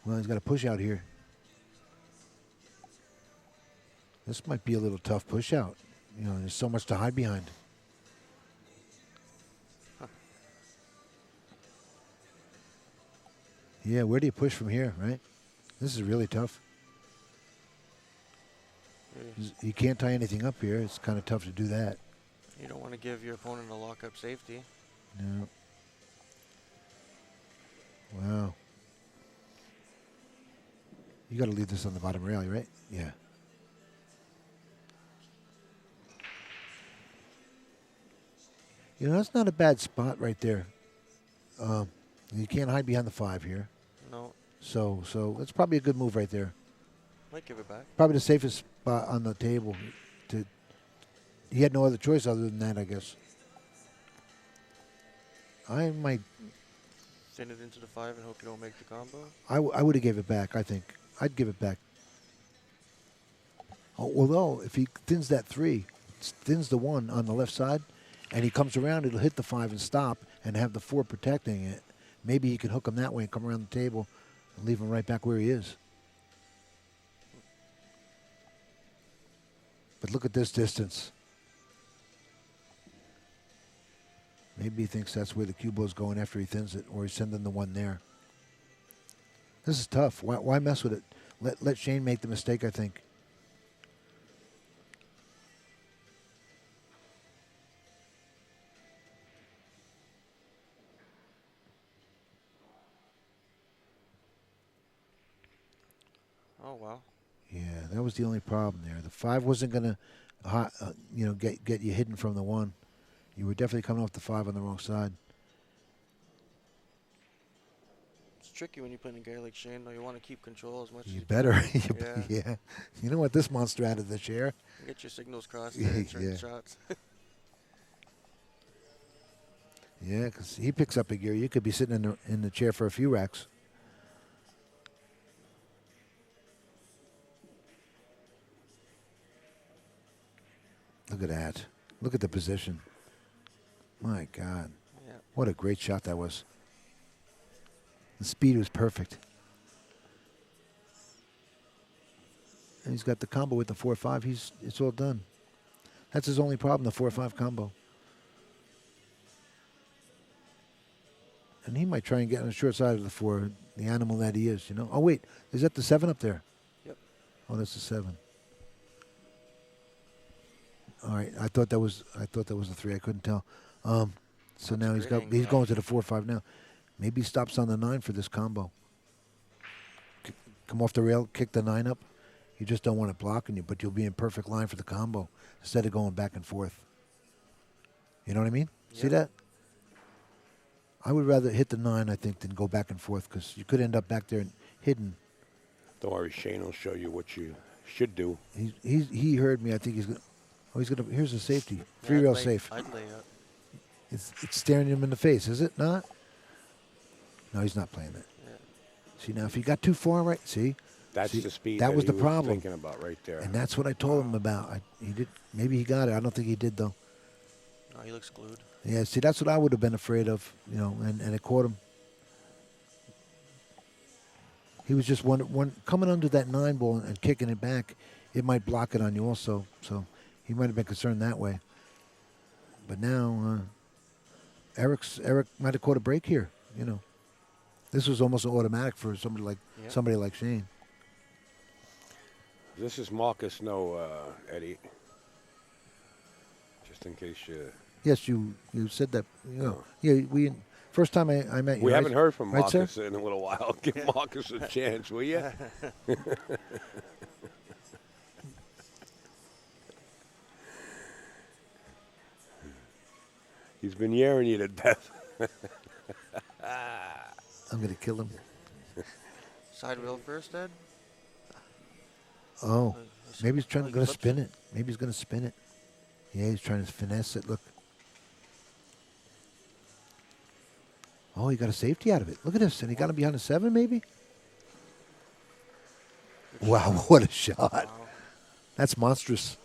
[SPEAKER 5] Well, he's got a push out here. This might be a little tough push out. There's so much to hide behind. Yeah, where do you push from here, right? This is really tough. You can't tie anything up here. It's kind of tough to do that.
[SPEAKER 6] You don't want to give your opponent a lock-up safety.
[SPEAKER 5] No. Wow. You got to leave this on the bottom rail, right? Yeah. You know, that's not a bad spot right there. You can't hide behind the 5 here.
[SPEAKER 6] No.
[SPEAKER 5] So that's probably a good move right there.
[SPEAKER 6] Might give it back.
[SPEAKER 5] Probably the safest spot on the table. He had no other choice other than that, I guess. I might.
[SPEAKER 6] Thin it into the 5 and hope you don't make the combo.
[SPEAKER 5] I would have gave it back, I think. I'd give it back. Although, if he thins that 3, thins the 1 on the left side, and he comes around, it'll hit the 5 and stop and have the 4 protecting it. Maybe he can hook him that way and come around the table and leave him right back where he is. But look at this distance. Maybe he thinks that's where the cue ball's going after he thins it, or he's sending the 1 there. This is tough. Why mess with it? Let Shane make the mistake, I think.
[SPEAKER 6] Oh, wow.
[SPEAKER 5] Yeah, that was the only problem there. The 5 wasn't going to, get you hidden from the 1. You were definitely coming off the 5 on the wrong side.
[SPEAKER 6] It's tricky when you play a guy like Shane, though. You want to keep control as much as
[SPEAKER 5] You
[SPEAKER 6] you
[SPEAKER 5] better.
[SPEAKER 6] can.
[SPEAKER 5] Yeah. You don't want this monster out of the chair.
[SPEAKER 6] Get your signals crossed there and certain
[SPEAKER 5] Yeah.
[SPEAKER 6] shots.
[SPEAKER 5] Yeah, because he picks up a gear. You could be sitting in the chair for a few racks. Look at that. Look at the position. My God.
[SPEAKER 6] Yeah.
[SPEAKER 5] What a great shot that was. The speed was perfect. And he's got the combo with the 4-5. It's all done. That's his only problem, the 4-5 combo. And he might try and get on the short side of the 4, the animal that he is, you know. Oh, wait. Is that the 7 up there?
[SPEAKER 6] Yep.
[SPEAKER 5] Oh, that's the 7. All right. I thought that was the 3. I couldn't tell. So
[SPEAKER 6] That's
[SPEAKER 5] now
[SPEAKER 6] a
[SPEAKER 5] he's
[SPEAKER 6] great
[SPEAKER 5] going
[SPEAKER 6] angle.
[SPEAKER 5] to the 4-5 now. Maybe he stops on the 9 for this combo. Come off the rail, kick the 9 up. You just don't want it blocking you, but you'll be in perfect line for the combo instead of going back and forth. You know what I mean? See
[SPEAKER 6] Yep.
[SPEAKER 5] that? I would rather hit the 9, I think, than go back and forth because you could end up back there and hidden.
[SPEAKER 1] Don't worry, Shane will show you what you should do.
[SPEAKER 5] He heard me. I think he's going to. Oh, he's going to. Here's a safety.
[SPEAKER 6] Yeah,
[SPEAKER 5] 3
[SPEAKER 6] I'd
[SPEAKER 5] rail
[SPEAKER 6] lay-
[SPEAKER 5] safe.
[SPEAKER 6] I'd lay up.
[SPEAKER 5] It's staring him in the face, is it not? No, he's not playing it.
[SPEAKER 6] Yeah.
[SPEAKER 5] See, now, if he got too far right, see?
[SPEAKER 1] That's
[SPEAKER 5] See,
[SPEAKER 1] the speed
[SPEAKER 5] that was
[SPEAKER 1] he
[SPEAKER 5] the problem.
[SPEAKER 1] thinking about right there.
[SPEAKER 5] And that's what I told him about. He did. Maybe he got it. I don't think he did, though.
[SPEAKER 6] No, he looks glued.
[SPEAKER 5] Yeah, see, that's what I would have been afraid of, and it caught him. He was just one coming under that 9 ball and kicking it back. It might block it on you also, so he might have been concerned that way. But now, Erik might have caught a break here. This was almost an automatic for somebody like Shane.
[SPEAKER 1] This is Marcus, no, Eddie. Just in case you...
[SPEAKER 5] Yes, you said that. Yeah, first time I met you.
[SPEAKER 1] We
[SPEAKER 5] right?
[SPEAKER 1] haven't heard from
[SPEAKER 5] Right, sir?
[SPEAKER 1] Marcus in a little while. Give Marcus a chance, will you? He's been yaring you to death.
[SPEAKER 5] I'm going to kill him.
[SPEAKER 6] Side wheel first, Ed?
[SPEAKER 5] Oh, maybe he's
[SPEAKER 6] he
[SPEAKER 5] going to
[SPEAKER 6] flips
[SPEAKER 5] spin it. Maybe he's going to spin it. Yeah, he's trying to finesse it. Look. Oh, he got a safety out of it. Look at this. And he got him behind a 7, maybe? Wow, what a shot.
[SPEAKER 6] Wow.
[SPEAKER 5] That's monstrous.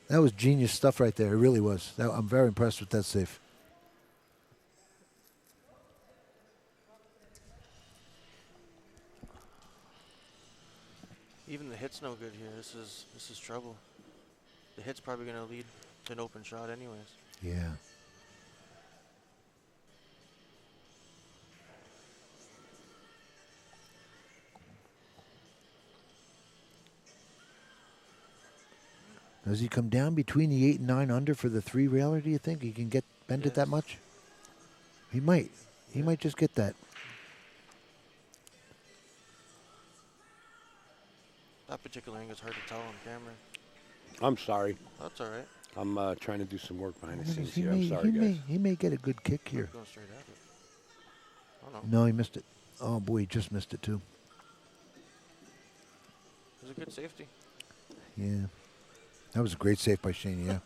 [SPEAKER 5] That was genius stuff right there. It really was. I'm very impressed with that save.
[SPEAKER 6] Even the hit's no good here. This is trouble. The hit's probably going to lead to an open shot anyways.
[SPEAKER 5] Yeah. Does he come down between the 8 and 9 under for the 3 railer, do you think? He can bend it that much? He might. He might just get that.
[SPEAKER 6] That particular angle is hard to tell on camera.
[SPEAKER 1] I'm sorry.
[SPEAKER 6] That's all right.
[SPEAKER 1] I'm trying to do some work behind the scenes
[SPEAKER 5] He
[SPEAKER 1] here.
[SPEAKER 5] may,
[SPEAKER 1] I'm sorry,
[SPEAKER 5] he
[SPEAKER 1] guys.
[SPEAKER 5] He may get a good kick here.
[SPEAKER 6] Going straight at it. Oh, no.
[SPEAKER 5] No, he missed it. Oh, boy, he just missed it, too.
[SPEAKER 6] It was a good safety.
[SPEAKER 5] Yeah. That was a great save by Shane, yeah.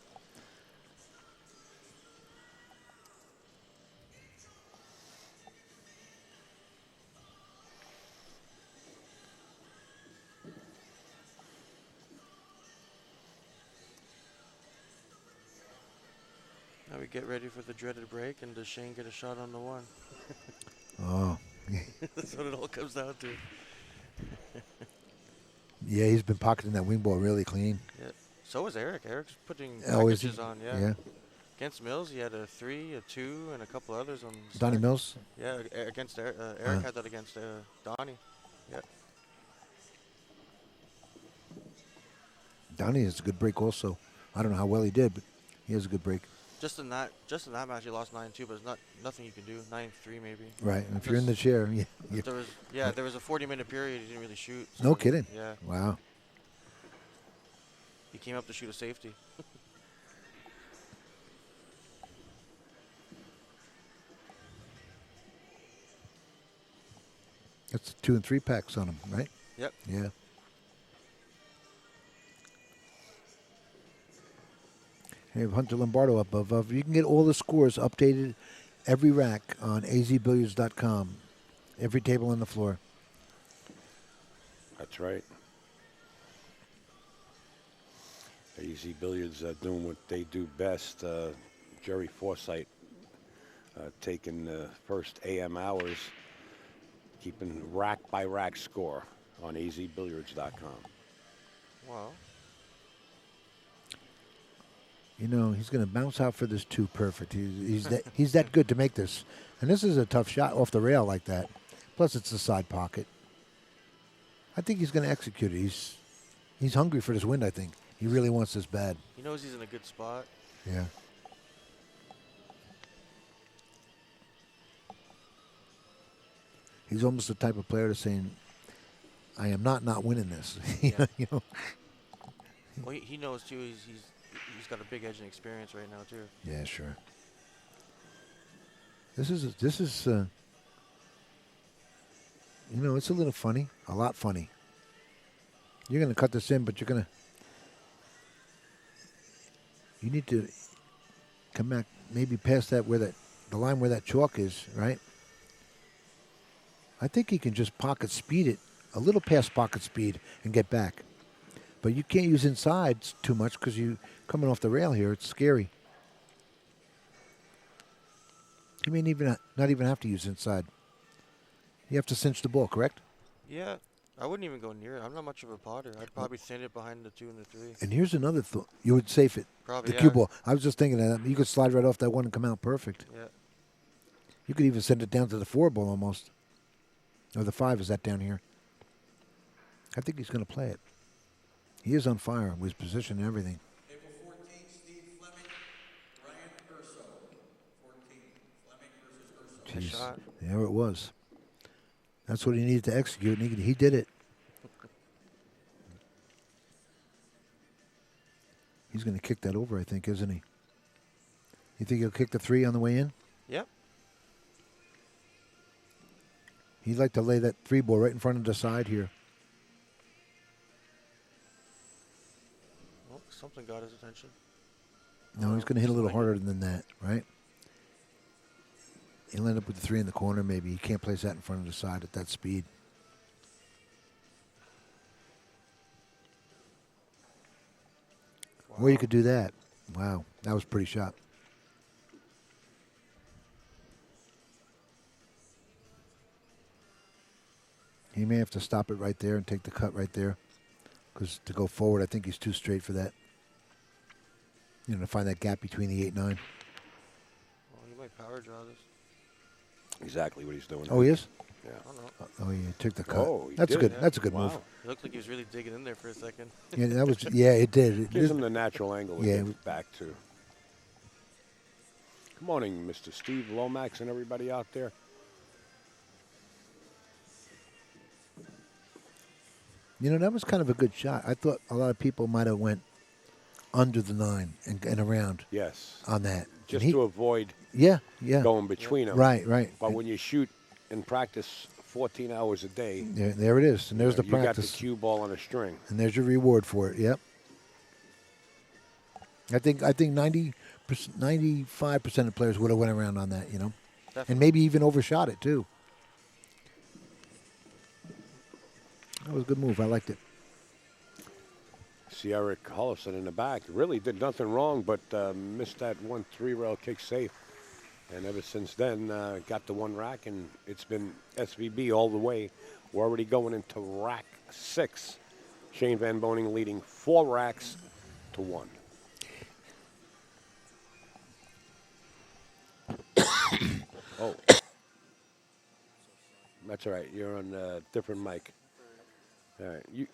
[SPEAKER 6] Now we get ready for the dreaded break, and does Shane get a shot on the 1?
[SPEAKER 5] Oh.
[SPEAKER 6] That's what it all comes down to.
[SPEAKER 5] Yeah, he's been pocketing that wing ball really clean.
[SPEAKER 6] Yeah. So is Erik. Erik's putting
[SPEAKER 5] Oh, is he?
[SPEAKER 6] packages on, yeah.
[SPEAKER 5] Yeah.
[SPEAKER 6] Against Mills, he had a 3, a 2, and a couple others on.
[SPEAKER 5] Donnie
[SPEAKER 6] start.
[SPEAKER 5] Mills?
[SPEAKER 6] Yeah, against Erik had that against Donnie. Yeah.
[SPEAKER 5] Donnie has a good break also. I don't know how well he did, but he has a good break.
[SPEAKER 6] Just in that match, he lost 9-2, but it's nothing you can do. 9-3 maybe.
[SPEAKER 5] Right, and if you're in the chair, yeah.
[SPEAKER 6] There was a 40-minute period he didn't really shoot.
[SPEAKER 5] No
[SPEAKER 6] so,
[SPEAKER 5] kidding.
[SPEAKER 6] Yeah.
[SPEAKER 5] Wow.
[SPEAKER 6] He came up to shoot a safety.
[SPEAKER 5] That's 2 and 3 packs on him, right?
[SPEAKER 6] Yep.
[SPEAKER 5] Yeah. Hey, Hunter Lombardo up above. You can get all the scores updated every rack on azbilliards.com. Every table on the floor.
[SPEAKER 1] That's right. Easy Billiards doing what they do best. Jerry Forsythe taking the first AM hours, keeping rack by rack score on azbilliards.com.
[SPEAKER 6] Wow.
[SPEAKER 5] You know, he's going to bounce out for this 2 perfect. He's that good to make this. And this is a tough shot off the rail like that. Plus, it's the side pocket. I think he's going to execute it. He's hungry for this win, I think. He really wants this bad.
[SPEAKER 6] He knows he's in a good spot.
[SPEAKER 5] Yeah. He's almost the type of player to saying, I am not winning this.
[SPEAKER 6] Yeah.
[SPEAKER 5] You know?
[SPEAKER 6] Well, he knows too. He's got a big edge in experience right now too.
[SPEAKER 5] Yeah, sure. This is you know, it's a little funny, a lot funny. You're going to cut this in, but you need to come back maybe past that where the line where that chalk is, right? I think he can just pocket speed it a little past pocket speed and get back. But you can't use inside too much because you coming off the rail here. It's scary. You may not even have to use inside. You have to cinch the ball, correct?
[SPEAKER 6] Yeah, I wouldn't even go near it. I'm not much of a potter. I'd probably thin it behind the 2 and the 3.
[SPEAKER 5] And here's another thought. You would safe it.
[SPEAKER 6] Probably,
[SPEAKER 5] the cue ball. I was just thinking that. You could slide right off that one and come out perfect.
[SPEAKER 6] Yeah.
[SPEAKER 5] You could even send it down to the 4 ball almost. Or the 5 is that down here. I think he's going to play it. He is on fire with his position and everything.
[SPEAKER 4] April 14th, Steve Fleming, Ryan Urso. 14, Fleming versus Urso.
[SPEAKER 5] Jeez.
[SPEAKER 6] Nice shot.
[SPEAKER 5] There it was. That's what he needed to execute, and he did it. He's going to kick that over, I think, isn't he? You think he'll kick the 3 on the way in?
[SPEAKER 6] Yep.
[SPEAKER 5] He'd like to lay that 3 ball right in front of the side here.
[SPEAKER 6] Well, something got his attention.
[SPEAKER 5] No, he's going to hit a little harder than that, right? He'll end up with the 3 in the corner, maybe. He can't place that in front of the side at that speed.
[SPEAKER 6] Wow.
[SPEAKER 5] Or you could do that. Wow, that was a pretty shot. He may have to stop it right there and take the cut right there. Because to go forward, I think he's too straight for that. You know, to find that gap between the 8 and 9.
[SPEAKER 6] Well, he might power draw this.
[SPEAKER 1] Exactly what he's doing.
[SPEAKER 5] Oh, he is?
[SPEAKER 1] Yeah.
[SPEAKER 6] I don't know.
[SPEAKER 5] Oh, yeah, took the cut.
[SPEAKER 1] Oh, he
[SPEAKER 5] That's
[SPEAKER 1] did.
[SPEAKER 5] good.
[SPEAKER 6] Yeah.
[SPEAKER 5] That's a good
[SPEAKER 1] Wow.
[SPEAKER 5] move.
[SPEAKER 6] It looked like he was really digging in there for a second.
[SPEAKER 5] Yeah, that was. Yeah, it did.
[SPEAKER 1] Gives him the natural angle to
[SPEAKER 5] Yeah,
[SPEAKER 1] get back to. Good morning, Mr. Steve Lomax and everybody out there.
[SPEAKER 5] You know, that was kind of a good shot. I thought a lot of people might have went under the 9 and around
[SPEAKER 1] Yes.
[SPEAKER 5] on that.
[SPEAKER 1] Just
[SPEAKER 5] And he-
[SPEAKER 1] to avoid
[SPEAKER 5] yeah,
[SPEAKER 1] going between them.
[SPEAKER 5] right.
[SPEAKER 1] But when you shoot and practice 14 hours a day,
[SPEAKER 5] There it is, and there's the
[SPEAKER 1] you got the
[SPEAKER 5] practice,
[SPEAKER 1] cue ball on a string.
[SPEAKER 5] and there's your reward for it. Yep. I think 95% of players would have went around on that, you know, and
[SPEAKER 6] Definitely.
[SPEAKER 5] maybe even overshot it too. That was a good move. I liked it.
[SPEAKER 1] See Erik Hjorliefson in the back. Really did nothing wrong, but missed that 1 3-rail kick safe. And ever since then, got the 1 rack, and it's been SVB all the way. We're already going into rack 6. Shane Van Boening leading 4 racks to 1. Oh. That's all right. You're on a different mic. All right.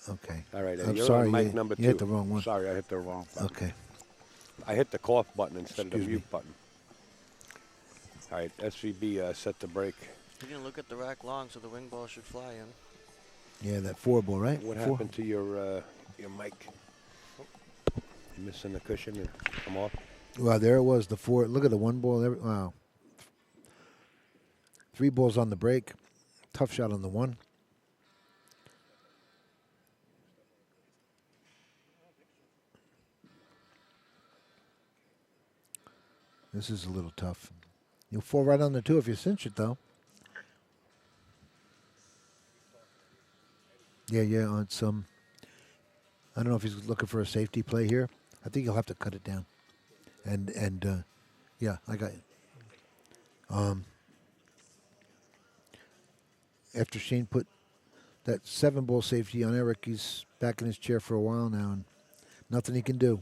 [SPEAKER 5] Okay.
[SPEAKER 1] All right.
[SPEAKER 5] I'm
[SPEAKER 1] You're
[SPEAKER 5] sorry.
[SPEAKER 1] on mic
[SPEAKER 5] you,
[SPEAKER 1] number 2.
[SPEAKER 5] you hit the wrong one.
[SPEAKER 1] Sorry, I hit the wrong button.
[SPEAKER 5] Okay.
[SPEAKER 1] I hit the cough button instead of the
[SPEAKER 5] Excuse me.
[SPEAKER 1] mute button. All right, SVB set to break.
[SPEAKER 6] You can look at the rack long, so the wing ball should fly in.
[SPEAKER 5] Yeah, that 4 ball, right?
[SPEAKER 1] What
[SPEAKER 5] 4?
[SPEAKER 1] happened to your mic? You missing the cushion and come off?
[SPEAKER 5] Well, there it was. The 4. Look at the 1 ball. Wow. 3 balls on the break. Tough shot on the 1. This is a little tough. You'll fall right on the 2 if you cinch it, though. Yeah. It's I don't know if he's looking for a safety play here. I think he'll have to cut it down. And yeah, I got it. After Shane put that 7-ball safety on Erik, he's back in his chair for a while now, and nothing he can do.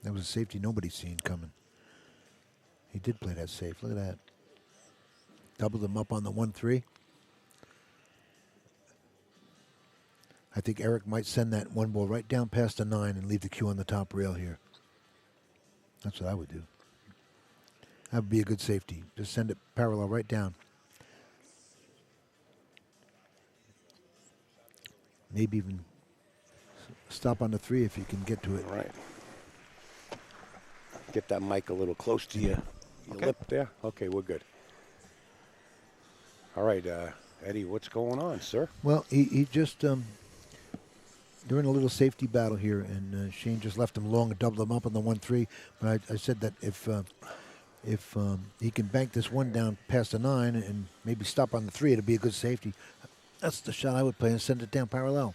[SPEAKER 5] That was a safety nobody's seen coming. He did play that safe. Look at that. Doubled him up on the 1-3. I think Erik might send that 1 ball right down past the 9 and leave the cue on the top rail here. That's what I would do. That would be a good safety. Just send it parallel right down. Maybe even stop on the 3 if you can get to it.
[SPEAKER 1] All right. Get that mic a little close to your lip there. Okay, we're good. All right, Eddie, what's going on, sir?
[SPEAKER 5] Well, he just they're in a little safety battle here, and Shane just left him long and doubled him up on the 1-3. But I said that if he can bank this 1 down past the 9 and maybe stop on the 3, it'll be a good safety. That's the shot I would play and send it down parallel.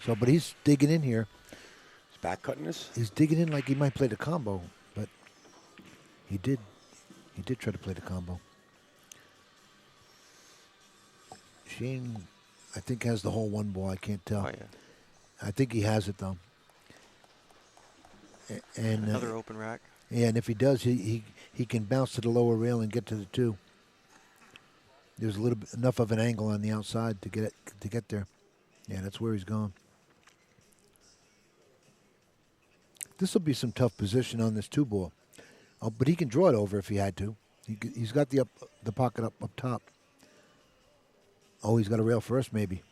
[SPEAKER 5] So, but he's digging in here.
[SPEAKER 1] He's back cutting this?
[SPEAKER 5] He's digging in like he might play the combo, but he did try to play the combo. Shane, I think, has the whole 1 ball. I can't tell.
[SPEAKER 6] Oh, yeah.
[SPEAKER 5] I think he has it, though. And
[SPEAKER 6] Another open rack.
[SPEAKER 5] yeah, and if he does, he can bounce to the lower rail and get to the 2. There's a little bit, enough of an angle on the outside to get there. Yeah, that's where he's going. This will be some tough position on this 2 ball. Oh, but he can draw it over if he had to. He's got the pocket up top. Oh, he's got a rail first, maybe.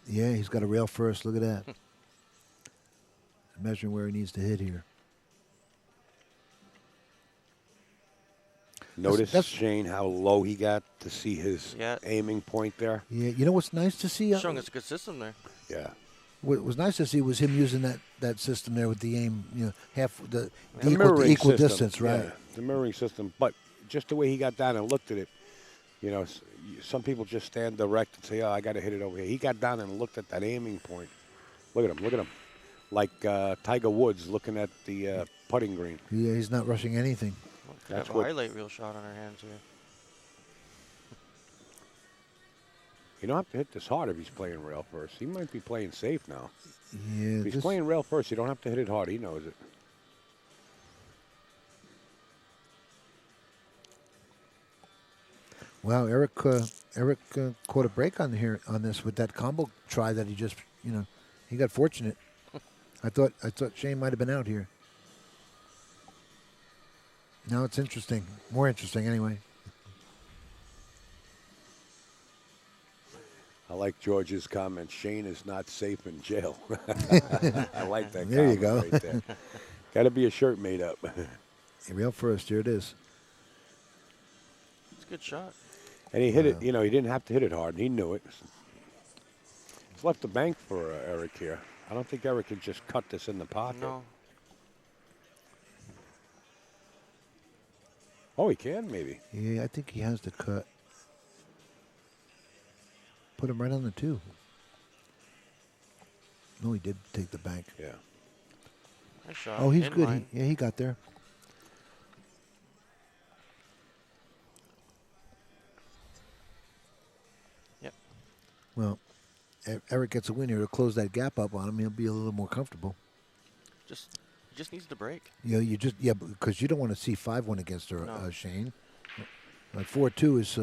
[SPEAKER 5] Yeah, he's got a rail first. Look at that. Measuring where he needs to hit here.
[SPEAKER 1] Notice,
[SPEAKER 5] that's-
[SPEAKER 1] Shane, how low he got to see his
[SPEAKER 6] Yeah.
[SPEAKER 1] aiming point there?
[SPEAKER 5] Yeah, you know what's nice to see?
[SPEAKER 6] Showing us a good system there.
[SPEAKER 1] Yeah.
[SPEAKER 5] What was nice to see was him using that system there with the aim, you know,
[SPEAKER 1] The
[SPEAKER 5] equal
[SPEAKER 1] system,
[SPEAKER 5] distance, right?
[SPEAKER 1] Yeah, the mirroring system. But just the way he got down and looked at it, you know, some people just stand direct and say, oh, I got to hit it over here. He got down and looked at that aiming point. Look at him. Like Tiger Woods looking at the putting green.
[SPEAKER 5] Yeah, he's not rushing anything.
[SPEAKER 6] Well, could
[SPEAKER 1] That's
[SPEAKER 6] have a
[SPEAKER 1] what-
[SPEAKER 6] highlight reel shot on our hands here.
[SPEAKER 1] You don't have to hit this hard if he's playing rail first. He might be playing safe now.
[SPEAKER 5] Yeah,
[SPEAKER 1] If he's playing rail first, you don't have to hit it hard. He knows it.
[SPEAKER 5] Wow, Eric caught a break on this with that combo try that he just, he got fortunate. I thought Shane might have been out here. Now it's interesting, more interesting anyway.
[SPEAKER 1] I like George's comment. Shane is not safe in jail. I like that.
[SPEAKER 5] There you
[SPEAKER 1] comment
[SPEAKER 5] go.
[SPEAKER 1] Right there. Got to be a shirt made up.
[SPEAKER 5] Real first, here it is.
[SPEAKER 6] It's a good shot.
[SPEAKER 1] And he hit it. He didn't have to hit it hard. He knew it. He's left the bank for Erik here. I don't think Erik could just cut this in the pocket.
[SPEAKER 6] No.
[SPEAKER 1] Oh, he can maybe.
[SPEAKER 5] Yeah, I think he has the cut. Put him right on the 2. No, he did take the bank.
[SPEAKER 1] Yeah.
[SPEAKER 6] Nice shot.
[SPEAKER 5] Oh, he's
[SPEAKER 6] In
[SPEAKER 5] good.
[SPEAKER 6] line.
[SPEAKER 5] He got there.
[SPEAKER 6] Yep.
[SPEAKER 5] Well, Erik gets a win here to close that gap up on him. He'll be a little more comfortable.
[SPEAKER 6] He just needs to break.
[SPEAKER 5] Because you don't want to see 5-1 against her,
[SPEAKER 6] No.
[SPEAKER 5] Shane. 4-2 is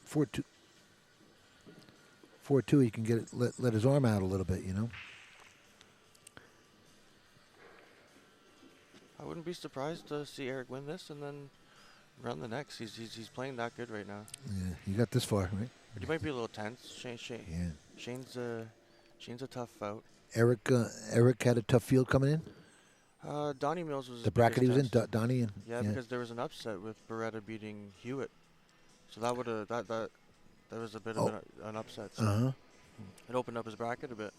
[SPEAKER 5] 4-2. 4-2. He can get it, let his arm out a little bit.
[SPEAKER 6] I wouldn't be surprised to see Erik win this and then run the next. He's playing that good right now.
[SPEAKER 5] Yeah, you got this far, right?
[SPEAKER 6] But he might be a little tense. Shane.
[SPEAKER 5] Yeah.
[SPEAKER 6] Shane's a tough out.
[SPEAKER 5] Erik had a tough field coming in.
[SPEAKER 6] Donnie Mills was
[SPEAKER 5] The bracket he was in,
[SPEAKER 6] test.
[SPEAKER 5] Donnie and
[SPEAKER 6] Yeah, because there was an upset with Beretta beating Hewitt, so that would have that was a bit of an upset. So it opened up his bracket a bit.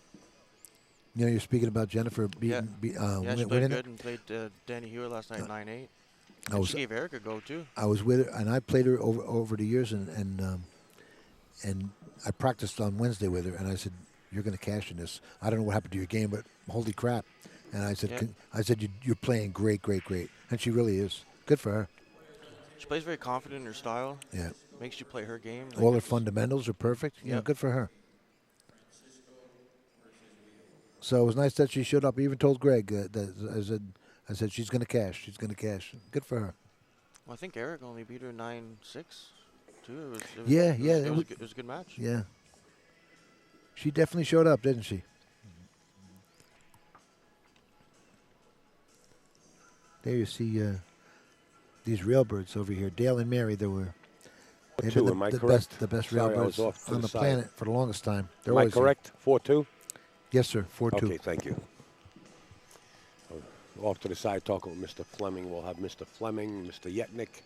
[SPEAKER 5] you're speaking about Jennifer beating.
[SPEAKER 6] Yeah, she played good and played Danny Hewitt last night 9-8. She gave Erik a go too.
[SPEAKER 5] I was with her, and I played her over the years, and I practiced on Wednesday with her, and I said, "You're going to cash in this. I don't know what happened to your game, but holy crap!" And I said, "You're playing great, and she really is. Good for her."
[SPEAKER 6] She plays very confident in her style.
[SPEAKER 5] Yeah.
[SPEAKER 6] Makes you play her game.
[SPEAKER 5] All her fundamentals are perfect. Good for her. So it was nice that she showed up. I even told Greg that I said she's going to cash. She's going to cash. Good for her.
[SPEAKER 6] Well, I think Erik only beat her 9-6, too. It was a good match.
[SPEAKER 5] Yeah. She definitely showed up, didn't she? There you see these railbirds over here. Dale and Mary, they've been
[SPEAKER 1] Am I correct?
[SPEAKER 5] the best
[SPEAKER 1] Sorry, I
[SPEAKER 5] railbirds
[SPEAKER 1] was off to
[SPEAKER 5] on
[SPEAKER 1] the
[SPEAKER 5] the
[SPEAKER 1] side.
[SPEAKER 5] planet for the longest time. They're
[SPEAKER 1] Am I
[SPEAKER 5] always here.
[SPEAKER 1] correct? 4-2?
[SPEAKER 5] Yes, sir. 4-2.
[SPEAKER 1] Okay, thank you. Off to the side, talking with Mr. Fleming. We'll have Mr. Fleming, Mr. Yetnick,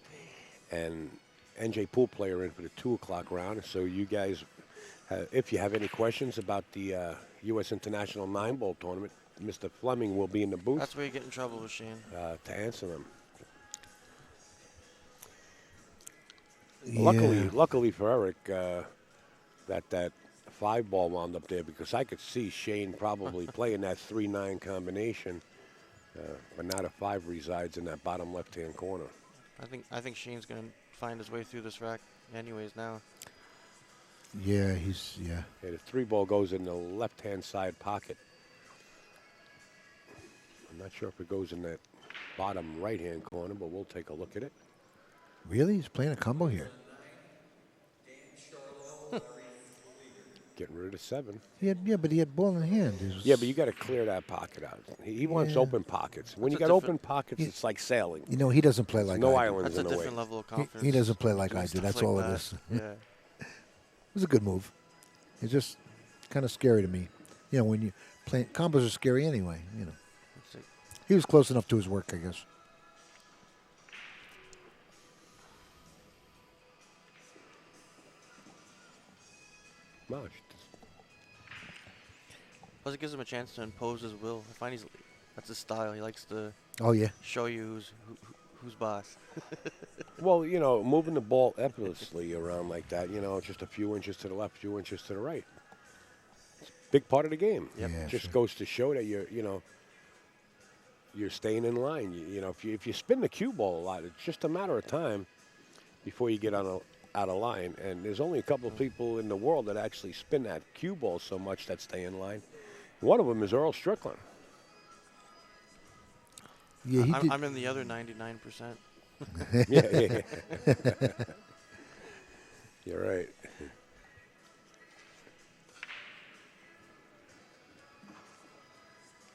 [SPEAKER 1] and NJ Pool player in for the 2 o'clock round. So you guys, if you have any questions about the U.S. International 9-Ball tournament, Mr. Fleming will be in the booth.
[SPEAKER 6] That's where you get in trouble with Shane.
[SPEAKER 1] To answer them.
[SPEAKER 5] Yeah.
[SPEAKER 1] Luckily for Erik, that 5-ball wound up there, because I could see Shane probably playing that 3-9 combination, but not a 5 resides in that bottom left-hand corner.
[SPEAKER 6] I think Shane's gonna find his way through this rack anyways now.
[SPEAKER 5] Yeah,
[SPEAKER 1] Yeah, the 3-ball goes in the left-hand side pocket. I'm not sure if it goes in that bottom right-hand corner, but we'll take a look at it.
[SPEAKER 5] Really? He's playing a combo here.
[SPEAKER 1] Getting rid of the 7.
[SPEAKER 5] But he had ball in hand.
[SPEAKER 1] Yeah, but you got to clear that pocket out. He wants open pockets. When you got open pockets, it's like sailing.
[SPEAKER 5] He doesn't play like
[SPEAKER 1] no
[SPEAKER 5] I do.
[SPEAKER 1] islands
[SPEAKER 6] That's
[SPEAKER 1] in
[SPEAKER 6] a
[SPEAKER 1] the way.
[SPEAKER 6] different level of confidence.
[SPEAKER 5] He doesn't play like
[SPEAKER 6] doing
[SPEAKER 5] I do.
[SPEAKER 6] stuff
[SPEAKER 5] That's
[SPEAKER 6] like
[SPEAKER 5] all
[SPEAKER 6] that.
[SPEAKER 5] it is.
[SPEAKER 6] Yeah.
[SPEAKER 5] It was a good move. It's just kind of scary to me. When you play, combos are scary anyway.
[SPEAKER 6] Let's see.
[SPEAKER 5] He was close enough to his work, I guess.
[SPEAKER 1] March.
[SPEAKER 6] Plus, it gives him a chance to impose his will. I find that's his style. He likes to
[SPEAKER 5] Oh yeah.
[SPEAKER 6] show you who's boss.
[SPEAKER 1] Well, moving the ball effortlessly around like that, just a few inches to the left, few inches to the right. It's a big part of the game.
[SPEAKER 6] Yep.
[SPEAKER 5] Yeah,
[SPEAKER 1] Just
[SPEAKER 5] sure.
[SPEAKER 1] goes to show that you're staying in line. If you spin the cue ball a lot, it's just a matter of time before you get out of line. And there's only a couple of people in the world that actually spin that cue ball so much that stay in line. One of them is Earl Strickland.
[SPEAKER 5] Yeah, he did.
[SPEAKER 6] I'm in the other 99%.
[SPEAKER 1] Yeah. You're right.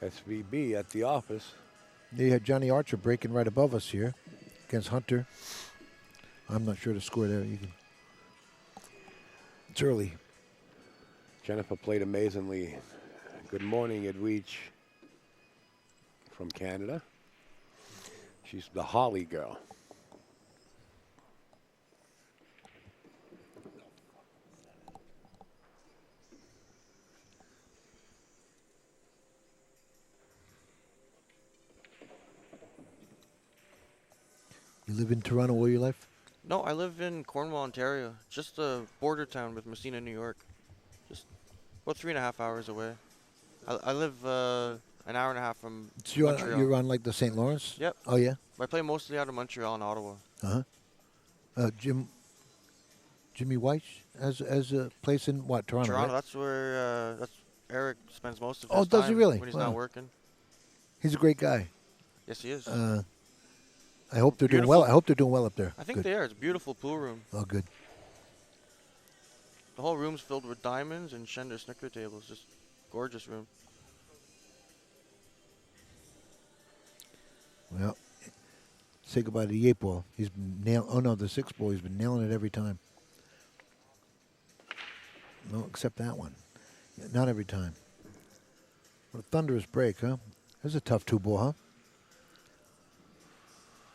[SPEAKER 1] SVB at the office.
[SPEAKER 5] You had Johnny Archer breaking right above us here against Hunter. I'm not sure the score there. It's early.
[SPEAKER 1] Jennifer played amazingly. Good morning, Edwidge from Canada. She's the Holly girl.
[SPEAKER 5] You live in Toronto all your life?
[SPEAKER 6] No, I live in Cornwall, Ontario. Just a border town with Messina, New York. Just about 3.5 hours away. I live an hour and a half from
[SPEAKER 5] So you're
[SPEAKER 6] Montreal.
[SPEAKER 5] you're on like the St. Lawrence?
[SPEAKER 6] Yep.
[SPEAKER 5] Oh, yeah?
[SPEAKER 6] I play mostly out of Montreal and Ottawa.
[SPEAKER 5] Uh-huh. Jimmy White has a place in what, Toronto?
[SPEAKER 6] Toronto,
[SPEAKER 5] Right?
[SPEAKER 6] that's where that's Erik spends most of his
[SPEAKER 5] Oh,
[SPEAKER 6] time
[SPEAKER 5] does he really?
[SPEAKER 6] when he's
[SPEAKER 5] Wow.
[SPEAKER 6] not working.
[SPEAKER 5] He's a great guy.
[SPEAKER 6] Yes, he is.
[SPEAKER 5] I hope they're doing well. I hope they're doing well up there.
[SPEAKER 6] I think
[SPEAKER 5] Good.
[SPEAKER 6] they are. It's a beautiful pool room.
[SPEAKER 5] Oh, good.
[SPEAKER 6] The whole room's filled with diamonds and Schender snooker tables. Just gorgeous room.
[SPEAKER 5] Well, say goodbye to the 8-ball. He's been oh no, the 6-ball. He's been nailing it every time. No, except that one. Yeah, not every time. What a thunderous break, huh? That's a tough 2-ball, huh?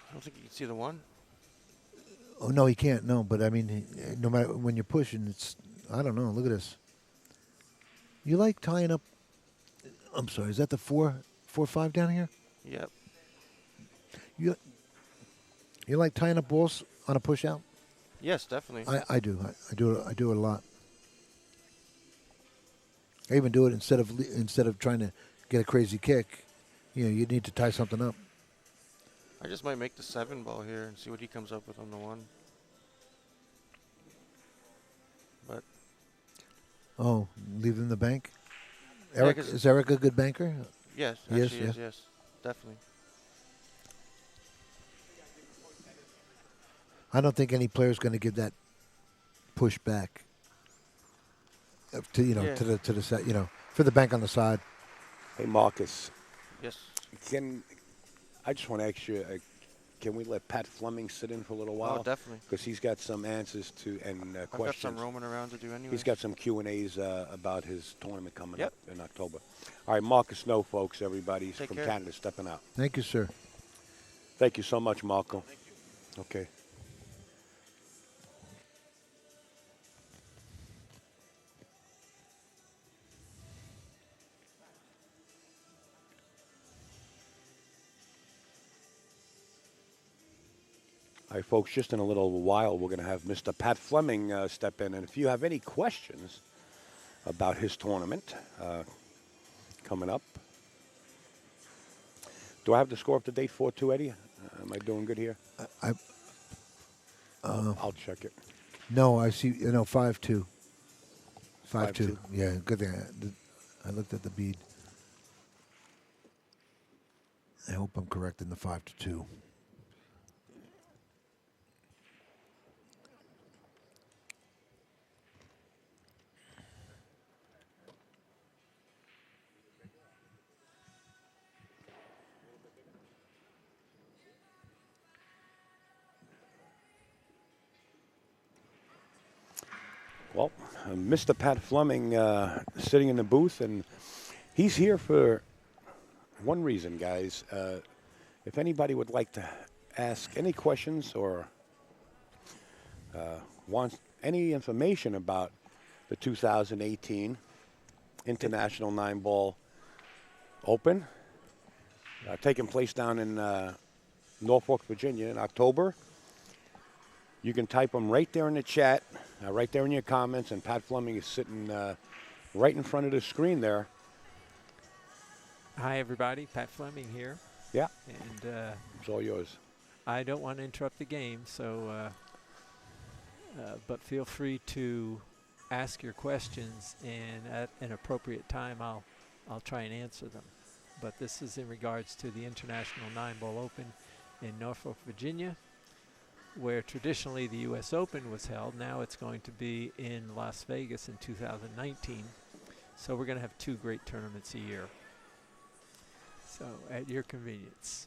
[SPEAKER 6] I don't think you can see the one.
[SPEAKER 5] Oh no, he can't. No, but I mean, no matter when you're pushing, it's I don't know. Look at this. You like tying up? I'm sorry. Is that the 4-5 down here?
[SPEAKER 6] Yep.
[SPEAKER 5] You like tying up balls on a push out?
[SPEAKER 6] Yes, definitely.
[SPEAKER 5] I do. I do it a lot. I even do it instead of trying to get a crazy kick. You need to tie something up.
[SPEAKER 6] I just might make the 7-ball here and see what he comes up with on the 1. But
[SPEAKER 5] Oh, leave it in the bank.
[SPEAKER 6] Yeah,
[SPEAKER 5] Erik
[SPEAKER 6] 'cause-
[SPEAKER 5] is Erik a good banker?
[SPEAKER 6] yes,
[SPEAKER 5] He is,
[SPEAKER 6] actually
[SPEAKER 5] yeah.
[SPEAKER 6] is, yes, definitely.
[SPEAKER 5] I don't think any player's going to give that push back to
[SPEAKER 6] Yeah.
[SPEAKER 5] to the set, for the bank on the side.
[SPEAKER 1] Hey, Marcus,
[SPEAKER 6] Yes.
[SPEAKER 1] I just want to ask you, can we let Pat Fleming sit in for a little while?
[SPEAKER 6] Oh, definitely.
[SPEAKER 1] Because he's got some answers to and
[SPEAKER 6] I've got
[SPEAKER 1] questions.
[SPEAKER 6] some roaming around to do anyway.
[SPEAKER 1] He's got some Q&As about his tournament coming
[SPEAKER 6] Yep.
[SPEAKER 1] up in October. All right, Marcus Snow, folks, everybody
[SPEAKER 6] Take
[SPEAKER 1] from
[SPEAKER 6] care.
[SPEAKER 1] Canada stepping out.
[SPEAKER 5] Thank you, sir.
[SPEAKER 1] Thank you so much, Marco. Okay. All right, folks, just in a little while, we're going to have Mr. Pat Fleming step in. And if you have any questions about his tournament coming up. Do I have the score up to date, 4-2, Eddie? Am I doing good here? I'll check it.
[SPEAKER 5] No, I see. 5-2. 5-2.
[SPEAKER 1] 5-2.
[SPEAKER 5] Yeah, good thing I looked at the bead. I hope I'm correct in the 5-2.
[SPEAKER 1] Well, Mr. Pat Fleming sitting in the booth, and he's here for one reason, guys. If anybody would like to ask any questions or wants any information about the 2018 International 9-Ball Open, taking place down in Norfolk, Virginia in October, you can type them right there in the chat, right there in your comments, and Pat Fleming is sitting right in front of the screen there.
[SPEAKER 7] Hi, everybody. Pat Fleming here.
[SPEAKER 1] Yeah,
[SPEAKER 7] And
[SPEAKER 1] it's all yours.
[SPEAKER 7] I don't want to interrupt the game, so but feel free to ask your questions, and at an appropriate time, I'll try and answer them. But this is in regards to the International 9-Ball Open in Norfolk, Virginia, where traditionally the U.S. Open was held. Now it's going to be in Las Vegas in 2019. So we're going to have 2 great tournaments a year. So at your convenience.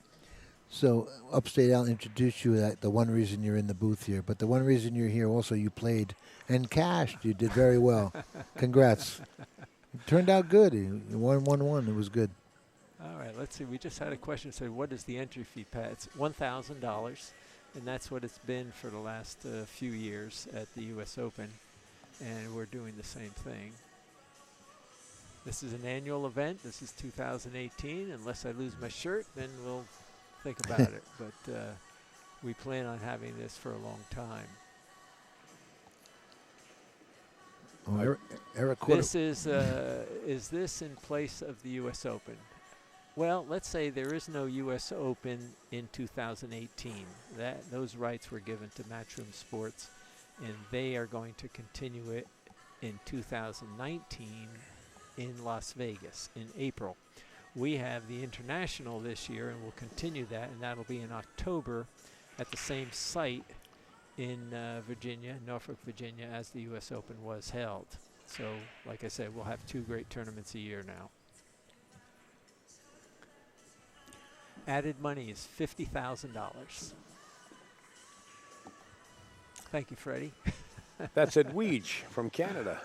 [SPEAKER 5] So Upstate Al introduced you that the one reason you're in the booth here, but the one reason you're here also you played and cashed. You did very well. Congrats. It turned out good. You won 1-1. It was good.
[SPEAKER 7] All right, let's see. We just had a question. Said, what is the entry fee, Pat? It's $1,000, and that's what it's been for the last few years at the U.S. Open, and we're doing the same thing. This is an annual event. This is 2018. Unless I lose my shirt, then we'll think about it. But we plan on having this for a long time.
[SPEAKER 5] Oh, Eric
[SPEAKER 7] This is this in place of the U.S. Open? Well, let's say there is no U.S. Open in 2018. Those rights were given to Matchroom Sports, and they are going to continue it in 2019 in Las Vegas in April. We have the International this year, and we'll continue that, and that'll be in October at the same site in Virginia, Norfolk, Virginia, as the U.S. Open was held. So, like I said, we'll have 2 great tournaments a year now. Added money is $50,000. Thank you, Freddie.
[SPEAKER 1] That's Edwige from Canada.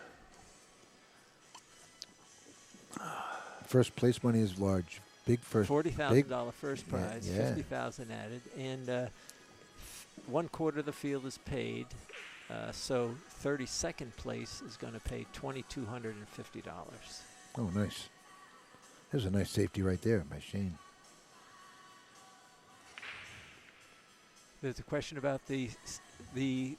[SPEAKER 5] First place money is large. Big first.
[SPEAKER 7] $40,000 first prize,
[SPEAKER 5] Yeah.
[SPEAKER 7] $50,000 added, and 1/4 of the field is paid. So 32nd place is going to pay $2,250.
[SPEAKER 5] Oh, nice. There's a nice safety right there by Shane.
[SPEAKER 7] There's a question about the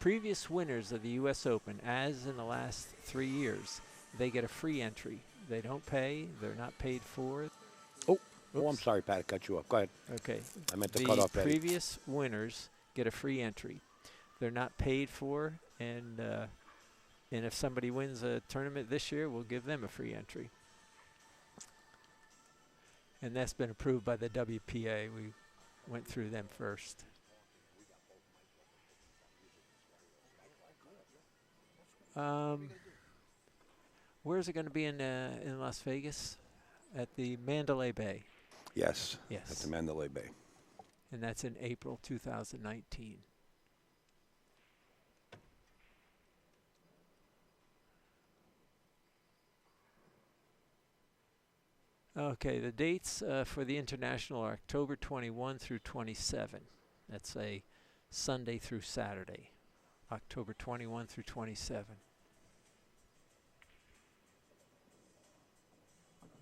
[SPEAKER 7] previous winners of the U.S. Open, as in the last 3 years. They get a free entry. They don't pay. They're not paid for it.
[SPEAKER 1] Oh, I'm sorry, Pat. I cut you off. Go ahead.
[SPEAKER 7] Okay.
[SPEAKER 1] I meant to cut off
[SPEAKER 7] The
[SPEAKER 1] Eddie.
[SPEAKER 7] previous winners get a free entry. They're not paid for, and if somebody wins a tournament this year, we'll give them a free entry. And that's been approved by the WPA. We went through them first. Where's it going to be in Las Vegas? At the Mandalay Bay.
[SPEAKER 1] Yes.
[SPEAKER 7] Yes.
[SPEAKER 1] At the Mandalay Bay.
[SPEAKER 7] And that's in April 2019. Okay, the dates for the International are October 21 through 27. That's a Sunday through Saturday. October 21 through 27.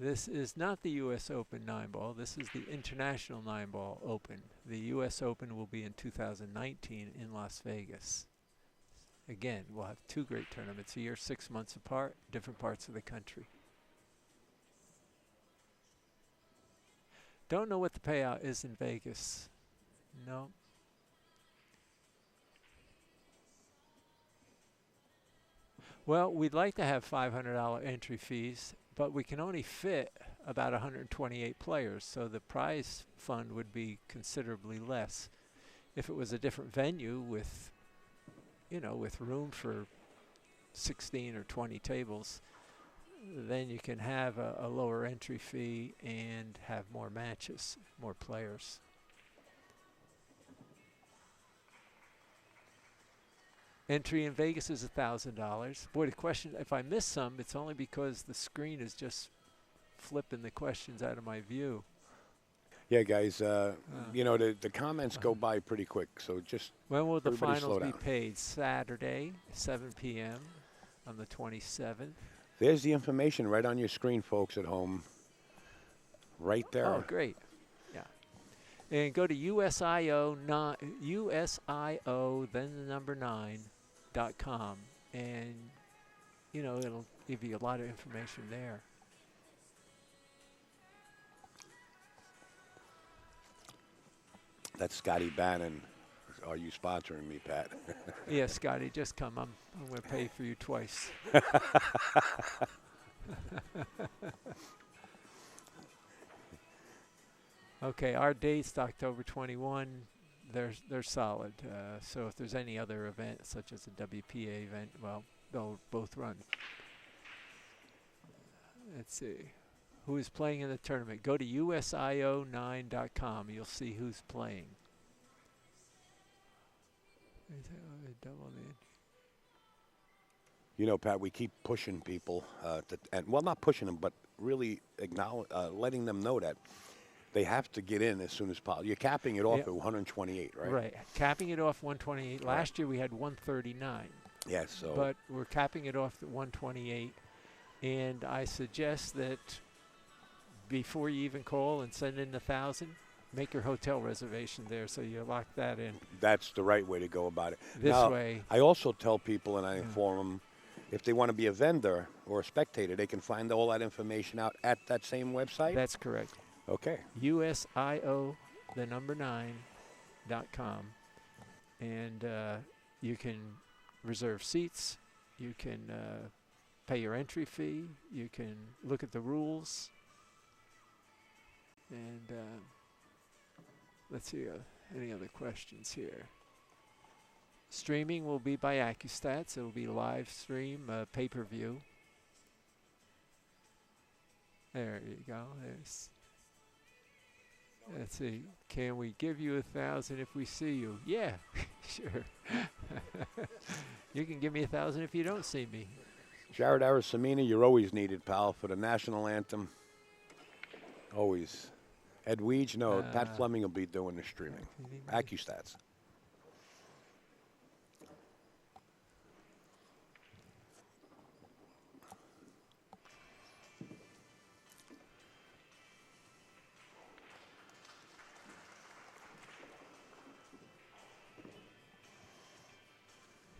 [SPEAKER 7] This is not the U.S. Open 9-ball. This is the International 9-ball Open. The U.S. Open will be in 2019 in Las Vegas. Again, we'll have 2 great tournaments a year, 6 months apart, different parts of the country. Don't know what the payout is in Vegas. No. Well, we'd like to have $500 entry fees, but we can only fit about 128 players, so the prize fund would be considerably less. If it was a different venue with, with room for 16 or 20 tables, then you can have a lower entry fee and have more matches, more players. Entry in Vegas is $1,000. Boy, the question, if I miss some, it's only because the screen is just flipping the questions out of my view.
[SPEAKER 1] Yeah, guys, the comments go by pretty quick, so just
[SPEAKER 7] when will the
[SPEAKER 1] everybody slow
[SPEAKER 7] finals be
[SPEAKER 1] down.
[SPEAKER 7] paid? Saturday, 7 p.m. on the 27th.
[SPEAKER 1] There's the information right on your screen, folks at home. Right there.
[SPEAKER 7] Oh, great. Yeah. And go to USIO, then the number 9.com, and, it'll give you a lot of information there.
[SPEAKER 1] That's Scotty Bannon. Are you sponsoring me, Pat?
[SPEAKER 7] Yeah, Scotty, just come. I'm going to pay for you twice. Okay, our date's October 21. they're solid. So if there's any other event, such as a WPA event, well, they'll both run. Let's see. Who is playing in the tournament? Go to usio9.com. You'll see who's playing.
[SPEAKER 1] You know, Pat, we keep pushing people, well, not pushing them, but really letting them know that they have to get in as soon as possible. You're capping it off at 128, right?
[SPEAKER 7] Right. Capping it off 128. Last year we had 139.
[SPEAKER 1] Yes. So.
[SPEAKER 7] But we're capping it off at 128. And I suggest that before you even call and send in 1,000, make your hotel reservation there so you lock that in.
[SPEAKER 1] That's the right way to go about it.
[SPEAKER 7] This
[SPEAKER 1] now,
[SPEAKER 7] way.
[SPEAKER 1] I also tell people, and I inform them, if they want to be a vendor or a spectator, they can find all that information out at that same website?
[SPEAKER 7] That's correct.
[SPEAKER 1] Okay.
[SPEAKER 7] usio9.com. And you can reserve seats. You can pay your entry fee. You can look at the rules. And let's see any other questions here. Streaming will be by AccuStats. It will be live stream, pay-per-view. There you go. Let's see. Can we give you 1,000 if we see you? Yeah, sure. You can give me 1,000 if you don't see me.
[SPEAKER 1] Jared Arasamina, you're always needed, pal, for the national anthem. Always. Ed Weege, no, Pat Fleming will be doing the streaming. AccuStats.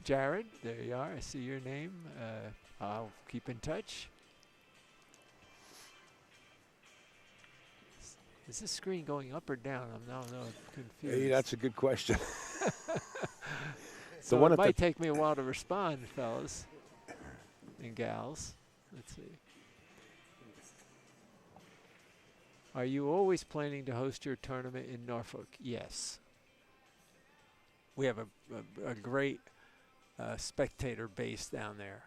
[SPEAKER 7] Jared, there you are. I see your name. I'll keep in touch. Is this screen going up or down? I'm now confused.
[SPEAKER 1] Hey, that's a good question.
[SPEAKER 7] So it might take me a while to respond, fellas and gals. Let's see. Are you always planning to host your tournament in Norfolk? Yes. We have a great spectater base down there.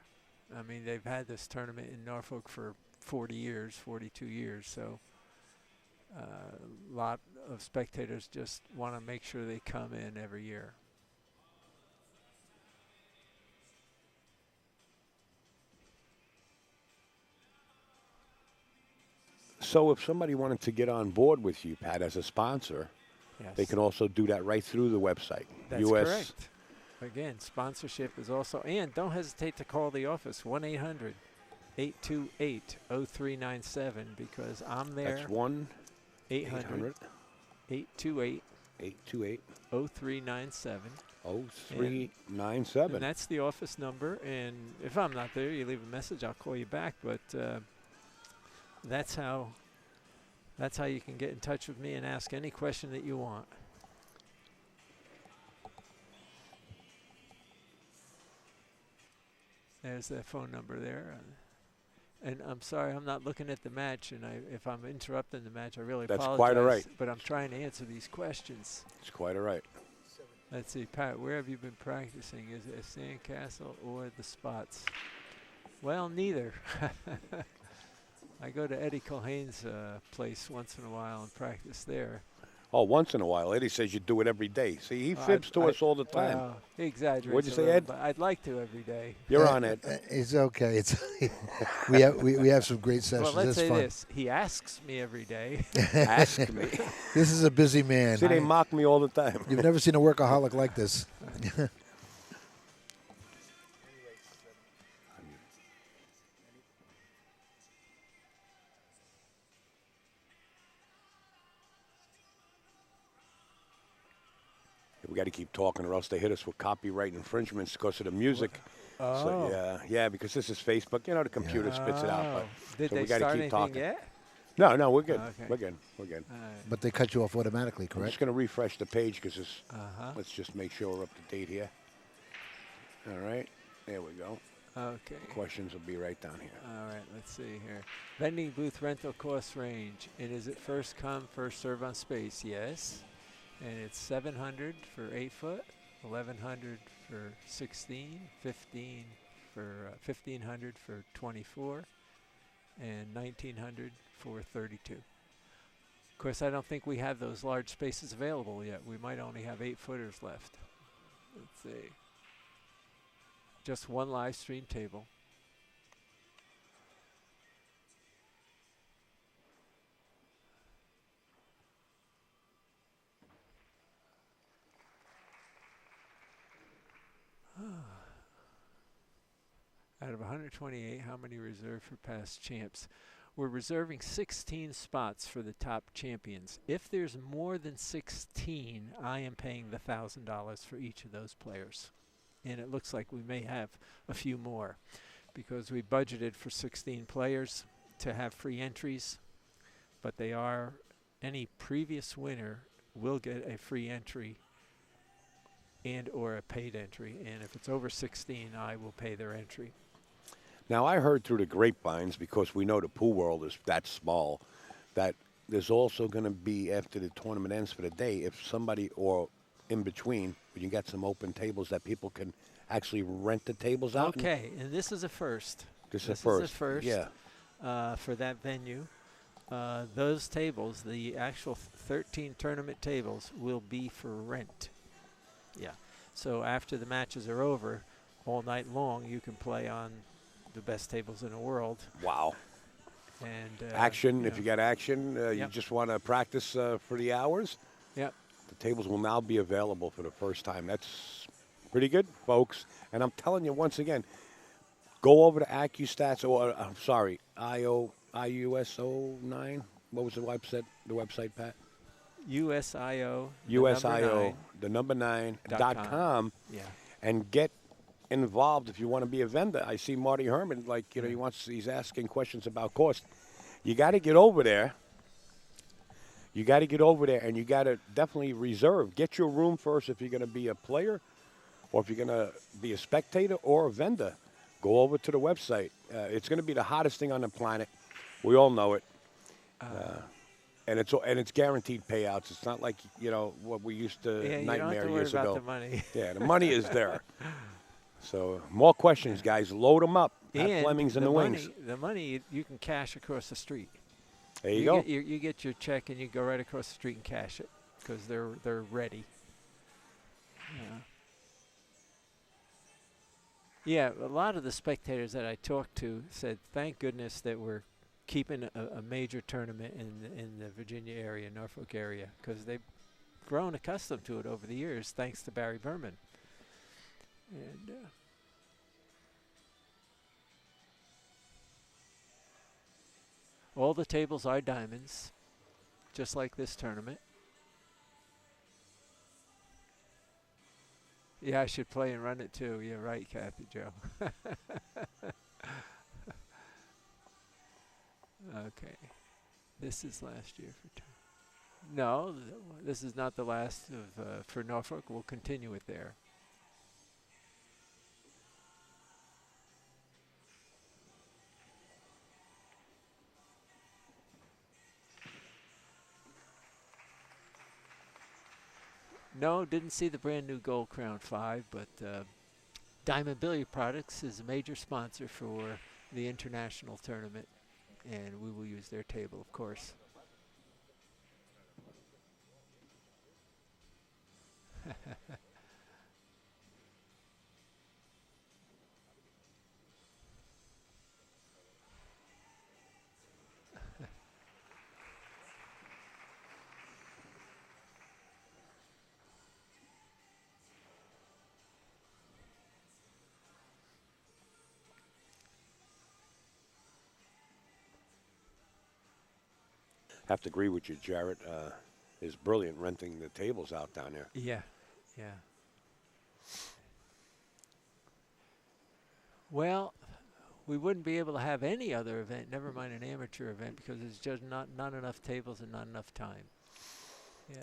[SPEAKER 7] I mean, they've had this tournament in Norfolk for 40 years, 42 years, so a lot of spectators just want to make sure they come in every year.
[SPEAKER 1] So if somebody wanted to get on board with you, Pat, as a sponsor, they can also do that right through the website.
[SPEAKER 7] That's correct. Again, sponsorship is also, and don't hesitate to call the office, 1-800-828-0397, because I'm there.
[SPEAKER 1] That's
[SPEAKER 7] 1-800-828-0397.
[SPEAKER 1] 0397.
[SPEAKER 7] And that's the office number. And if I'm not there, you leave a message, I'll call you back. But that's how you can get in touch with me and ask any question that you want. There's that phone number there. And I'm sorry, I'm not looking at the match, and if I'm interrupting the match, I really apologize.
[SPEAKER 1] That's quite all right.
[SPEAKER 7] But I'm trying to answer these questions.
[SPEAKER 1] It's quite all right.
[SPEAKER 7] Let's see, Pat, where have you been practicing? Is it a sandcastle or the spots? Well, neither. I go to Eddie Culhane's place once in a while and practice there.
[SPEAKER 1] Oh, once in a while. Eddie says you do it every day. See, he fibs to us all the time.
[SPEAKER 7] He exaggerates.
[SPEAKER 1] What'd you say, Ed?
[SPEAKER 7] But I'd like to every day.
[SPEAKER 1] You're on, Ed.
[SPEAKER 5] It's okay. It's we have some great sessions.
[SPEAKER 7] Well, let's say
[SPEAKER 5] fun.
[SPEAKER 7] this. He asks me every day.
[SPEAKER 1] Ask me.
[SPEAKER 5] This is a busy man.
[SPEAKER 1] See, they mock me all the time.
[SPEAKER 5] You've never seen a workaholic like this.
[SPEAKER 1] We got to keep talking, or else they hit us with copyright infringements because of the music.
[SPEAKER 7] Oh.
[SPEAKER 1] So, yeah, because this is Facebook. You know, the computer spits it out. But,
[SPEAKER 7] Did
[SPEAKER 1] so
[SPEAKER 7] they
[SPEAKER 1] we got to
[SPEAKER 7] start
[SPEAKER 1] keep
[SPEAKER 7] anything
[SPEAKER 1] talking.
[SPEAKER 7] yet?
[SPEAKER 1] No, we're good.
[SPEAKER 7] Okay.
[SPEAKER 1] We're good. We're good.
[SPEAKER 5] But they cut you off automatically,
[SPEAKER 1] I'm
[SPEAKER 5] correct?
[SPEAKER 1] just going to refresh the page because let's just make sure we're up to date here. All right. There we go.
[SPEAKER 7] Okay.
[SPEAKER 1] Questions will be right down here.
[SPEAKER 7] All right, let's see here. Vending booth rental cost range. And is it first come, first serve on space? Yes. And it's 700 for 8 foot, 1100 for 16, 15 for 1500 for 24, and 1900 for 32. Of course, I don't think we have those large spaces available yet. We might only have 8 footers left. Let's see. Just one live stream table. Out of 128, how many reserved for past champs? We're reserving 16 spots for the top champions. If there's more than 16, I am paying the $1,000 for each of those players. And it looks like we may have a few more because we budgeted for 16 players to have free entries, but they are, any previous winner will get a free entry and or a paid entry. And if it's over 16, I will pay their entry.
[SPEAKER 1] Now, I heard through the grapevines, because we know the pool world is that small, that there's also going to be, after the tournament ends for the day, if somebody, or in between, you get some open tables that people can actually rent the tables out.
[SPEAKER 7] Okay, and this is a first.
[SPEAKER 1] This is
[SPEAKER 7] This
[SPEAKER 1] a
[SPEAKER 7] is a first.
[SPEAKER 1] Yeah.
[SPEAKER 7] For that venue. Those tables, the actual 13 tournament tables, will be for rent. Yeah. So after the matches are over, all night long, you can play on the best tables in the world.
[SPEAKER 1] Wow.
[SPEAKER 7] And
[SPEAKER 1] Action, if you got action, you
[SPEAKER 7] Yep.
[SPEAKER 1] just want to practice for the hours,
[SPEAKER 7] Yep.
[SPEAKER 1] the tables will now be available for the first time. That's pretty good, folks. And I'm telling you once again, go over to AccuStats, or I'm sorry, IUSO9. What was the website, Pat?
[SPEAKER 7] USIO.
[SPEAKER 1] USIO, the number 9.com,
[SPEAKER 7] Yeah.
[SPEAKER 1] and get involved if you want to be a vendor. I see Marty Herman, he's asking questions about cost. You got to get over there. You got to get over there, and you got to definitely reserve. Get your room first if you're going to be a player, or if you're going to be a spectator or a vendor. Go over to the website. It's going to be the hottest thing on the planet. We all know it. And it's guaranteed payouts. It's not like, what we used to
[SPEAKER 7] Yeah, you don't
[SPEAKER 1] nightmare
[SPEAKER 7] have to worry
[SPEAKER 1] years
[SPEAKER 7] about
[SPEAKER 1] ago.
[SPEAKER 7] the money.
[SPEAKER 1] Yeah, the money is there. So more questions, guys. Load them up. Pat
[SPEAKER 7] And
[SPEAKER 1] Fleming's in the wings.
[SPEAKER 7] the money you can cash across the street.
[SPEAKER 1] There you go.
[SPEAKER 7] You get your check and you go right across the street and cash it because they're ready. Yeah, a lot of the spectators that I talked to said, "Thank goodness that we're keeping a major tournament in the Virginia area, Norfolk area, because they've grown accustomed to it over the years, thanks to Barry Berman." And all the tables are diamonds, just like this tournament. Yeah, I should play and run it too. You're right, Kathy Joe. Okay. This is last year for No, this is not the last of for Norfolk. We'll continue it there. No, didn't see the brand new Gold Crown 5, but Diamond Billiard Products is a major sponsor for the international tournament, and we will use their table, of course.
[SPEAKER 1] Have to agree with you, Jarrett. Is brilliant renting the tables out down there.
[SPEAKER 7] Yeah, yeah. Well, we wouldn't be able to have any other event, never mind an amateur event, because there's just not enough tables and not enough time. Yeah.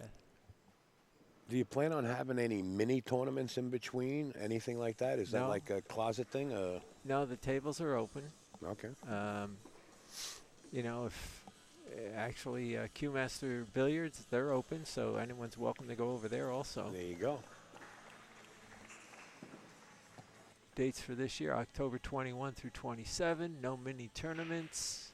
[SPEAKER 1] Do you plan on having any mini tournaments in between? Anything like that? Is that
[SPEAKER 7] No.
[SPEAKER 1] like a closet thing?
[SPEAKER 7] No, the tables are open.
[SPEAKER 1] Okay.
[SPEAKER 7] You know, if Actually, Q Master Billiards, they're open, so anyone's welcome to go over there also.
[SPEAKER 1] There you go.
[SPEAKER 7] Dates for this year, October 21 through 27. No mini tournaments.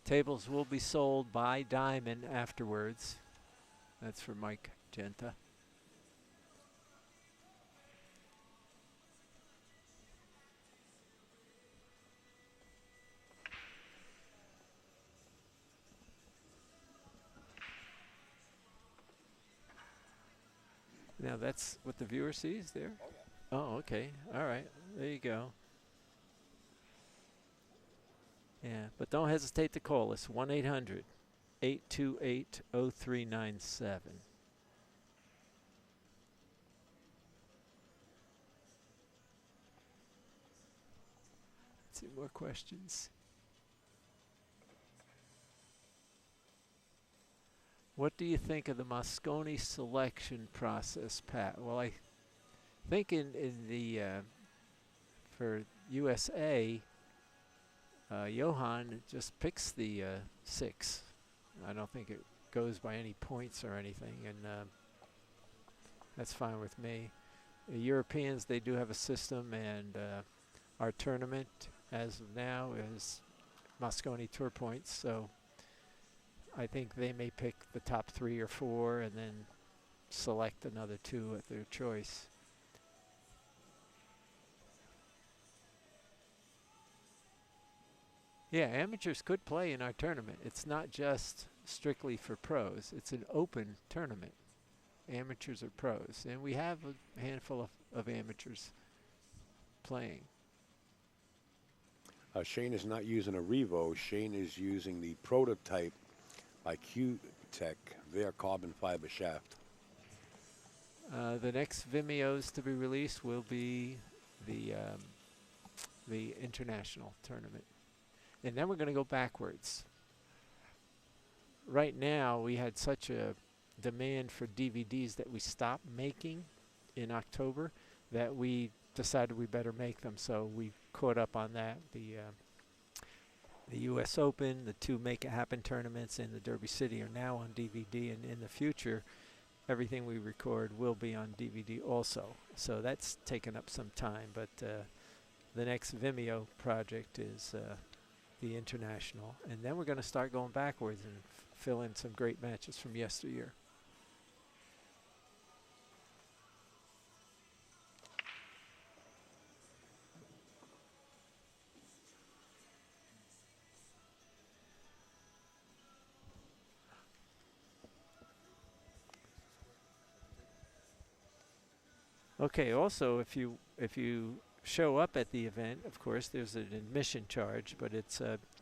[SPEAKER 7] Tables will be sold by Diamond afterwards. That's for Mike Genta. Now that's what the viewer sees there? Oh, okay. All right. There you go. Yeah, but don't hesitate to call us. 1-800-828-0397. Let's see more questions. What do you think of the Mosconi selection process, Pat? Well, I think in the for USA, Johan just picks the 6. I don't think it goes by any points or anything, and that's fine with me. The Europeans, they do have a system, and our tournament as of now is Mosconi Tour points, so I think they may pick the top 3 or 4 and then select another 2 at their choice. Yeah, amateurs could play in our tournament. It's not just strictly for pros. It's an open tournament. Amateurs or pros. And we have a handful of amateurs playing.
[SPEAKER 1] Shane is not using a Revo. Shane is using the prototype by Q-Tech, their carbon fiber shaft.
[SPEAKER 7] The next Vimeos to be released will be the international tournament. And then we're going to go backwards. Right now, we had such a demand for DVDs that we stopped making in October that we decided we better make them. So we caught up on that. The U.S. Open, the 2 Make It Happen tournaments, and the Derby City are now on DVD. And in the future, everything we record will be on DVD also. So that's taken up some time. But the next Vimeo project is the international, and then we're going to start going backwards and fill in some great matches from yesteryear. Okay, also if you show up at the event, of course, there's an admission charge, but it's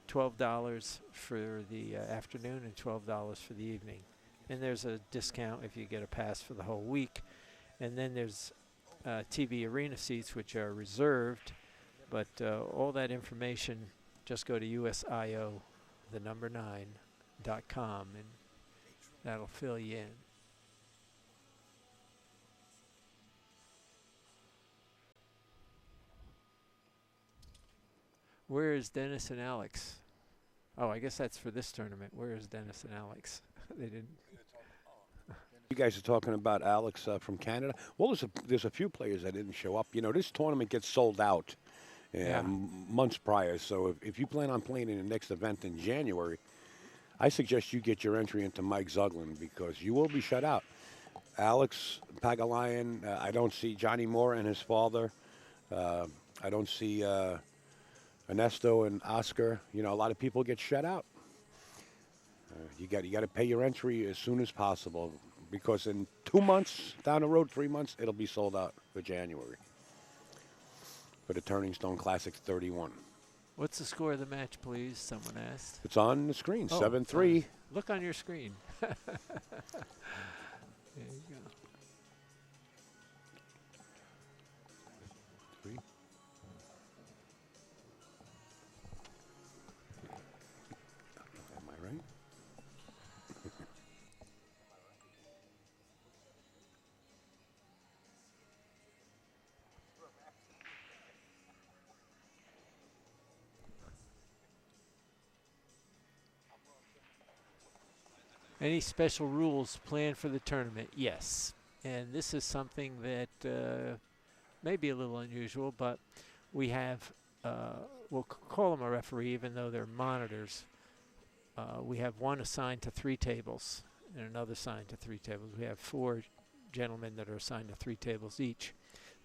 [SPEAKER 7] $12 for the afternoon and $12 for the evening. And there's a discount if you get a pass for the whole week. And then there's TV arena seats, which are reserved. But all that information, just go to USIO, the number 9.com, and that'll fill you in. Where is Dennis and Alex? Oh, I guess that's for this tournament. Where is Dennis and Alex? They didn't.
[SPEAKER 1] You guys are talking about Alex from Canada. Well, there's a few players that didn't show up. You know, this tournament gets sold out months prior. So if you plan on playing in the next event in January, I suggest you get your entry into Mike Zuglin because you will be shut out. Alex Pagalayan, I don't see Johnny Moore and his father. I don't see Ernesto and Oscar. You know, a lot of people get shut out. You got to pay your entry as soon as possible because in 2 months, down the road, 3 months, it'll be sold out for January for the Turning Stone Classic 31.
[SPEAKER 7] What's the score of the match, please? Someone asked.
[SPEAKER 1] It's on the screen,
[SPEAKER 7] Oh,
[SPEAKER 1] 7-3.
[SPEAKER 7] Look on your screen. There you go.
[SPEAKER 1] Am I right?
[SPEAKER 7] Any special rules planned for the tournament? Yes. And this is something that may be a little unusual, but we have, we'll call them a referee even though they're monitors. We have one assigned to 3 tables and another assigned to 3 tables. We have 4 gentlemen that are assigned to 3 tables each.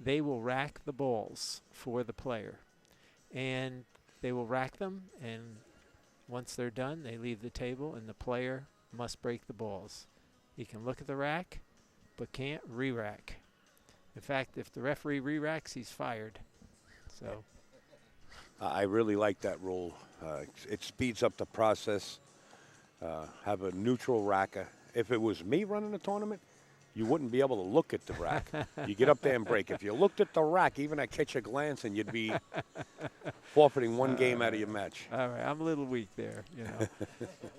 [SPEAKER 7] They will rack the balls for the player. And they will rack them, and once they're done, they leave the table, and the player must break the balls. He can look at the rack, but can't re-rack. In fact, if the referee re-racks, he's fired. So
[SPEAKER 1] I really like that rule. It speeds up the process. Have a neutral racker. If it was me running the tournament, you wouldn't be able to look at the rack. You get up there and break. If you looked at the rack, even at catch a glance, and you'd be forfeiting one game out of your match.
[SPEAKER 7] all right, I'm a little weak there. You know,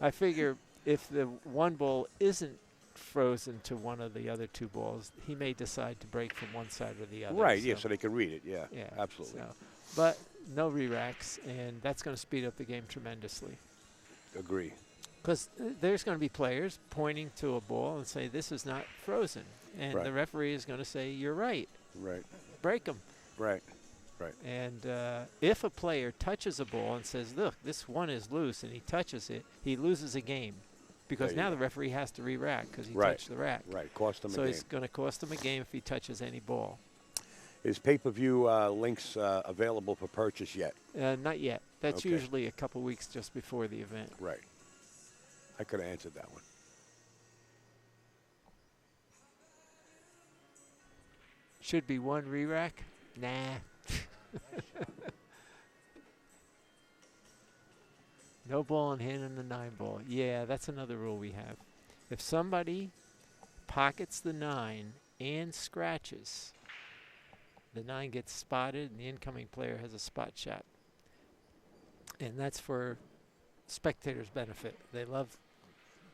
[SPEAKER 7] I figure if the one ball isn't frozen to one of the other 2 balls, he may decide to break from one side or the other.
[SPEAKER 1] Right, yeah, so they can read it, yeah,
[SPEAKER 7] yeah,
[SPEAKER 1] absolutely.
[SPEAKER 7] So, but no re-racks, and that's going to speed up the game tremendously.
[SPEAKER 1] Agree.
[SPEAKER 7] Because there's going to be players pointing to a ball and say, this is not frozen. And
[SPEAKER 1] Right.
[SPEAKER 7] the referee is going to say, you're right.
[SPEAKER 1] Right,
[SPEAKER 7] Break them.
[SPEAKER 1] right, right.
[SPEAKER 7] And if a player touches a ball and says, look, this one is loose, and he touches it, he loses a game. Because
[SPEAKER 1] There you
[SPEAKER 7] now
[SPEAKER 1] go.
[SPEAKER 7] the referee has to re-rack because he
[SPEAKER 1] Right.
[SPEAKER 7] touched the rack.
[SPEAKER 1] Right, cost them
[SPEAKER 7] So
[SPEAKER 1] a game.
[SPEAKER 7] it's going to cost him a game if he touches any ball.
[SPEAKER 1] Is pay-per-view links available for purchase yet?
[SPEAKER 7] Not yet. That's
[SPEAKER 1] Okay.
[SPEAKER 7] usually a couple weeks just before the event.
[SPEAKER 1] Right. I could have answered that one.
[SPEAKER 7] Should be 1 re-rack? Nah. No ball in hand in the 9 ball. Yeah, that's another rule we have. If somebody pockets the 9 and scratches, the 9 gets spotted and the incoming player has a spot shot. And that's for spectators' benefit. They love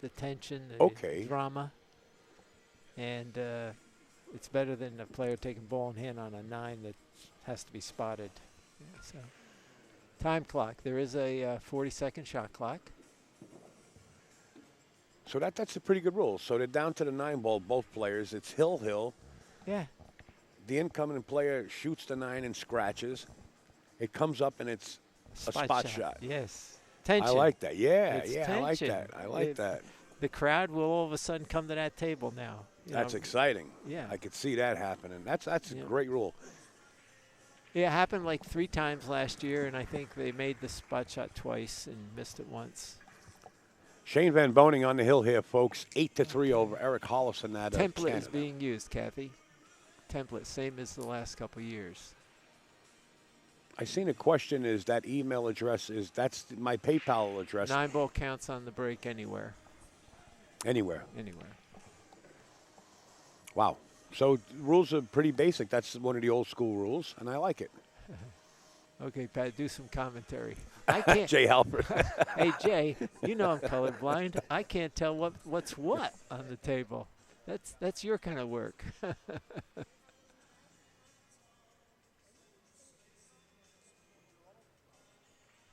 [SPEAKER 7] the tension, the
[SPEAKER 1] Okay.
[SPEAKER 7] drama. And it's better than a player taking ball in hand on a 9 that has to be spotted. Yeah, so. Time clock. There is a 40-second shot clock.
[SPEAKER 1] So that's a pretty good rule. So they're down to the 9 ball, both players. It's hill.
[SPEAKER 7] Yeah.
[SPEAKER 1] The incoming player shoots the 9 and scratches. It comes up and it's a spot shot.
[SPEAKER 7] Yes. Tension.
[SPEAKER 1] I like that. Yeah,
[SPEAKER 7] It's
[SPEAKER 1] yeah, I like
[SPEAKER 7] tension.
[SPEAKER 1] that. I like that.
[SPEAKER 7] The crowd will all of a sudden come to that table now. You
[SPEAKER 1] That's
[SPEAKER 7] know.
[SPEAKER 1] exciting.
[SPEAKER 7] Yeah.
[SPEAKER 1] I could see that happening. That's
[SPEAKER 7] Yeah.
[SPEAKER 1] a great rule.
[SPEAKER 7] Yeah, it happened like 3 times last year, and I think they made the spot shot twice and missed it once.
[SPEAKER 1] Shane Van Boening on the hill here, folks. 8-3 over Erik Hjorliefson out of
[SPEAKER 7] Template
[SPEAKER 1] Canada.
[SPEAKER 7] is being used, Kathy. Template, same as the last couple years.
[SPEAKER 1] I seen a question, is that email address, that's my PayPal address
[SPEAKER 7] 9 ball counts on the break anywhere.
[SPEAKER 1] anywhere.
[SPEAKER 7] Anywhere.
[SPEAKER 1] Wow. So rules are pretty basic. That's one of the old school rules, and I like it.
[SPEAKER 7] Okay, Pat, do some commentary. I can't.
[SPEAKER 1] Jay Halpert.
[SPEAKER 7] Hey, Jay, you know I'm colorblind. I can't tell what's what on the table. That's your kind of work.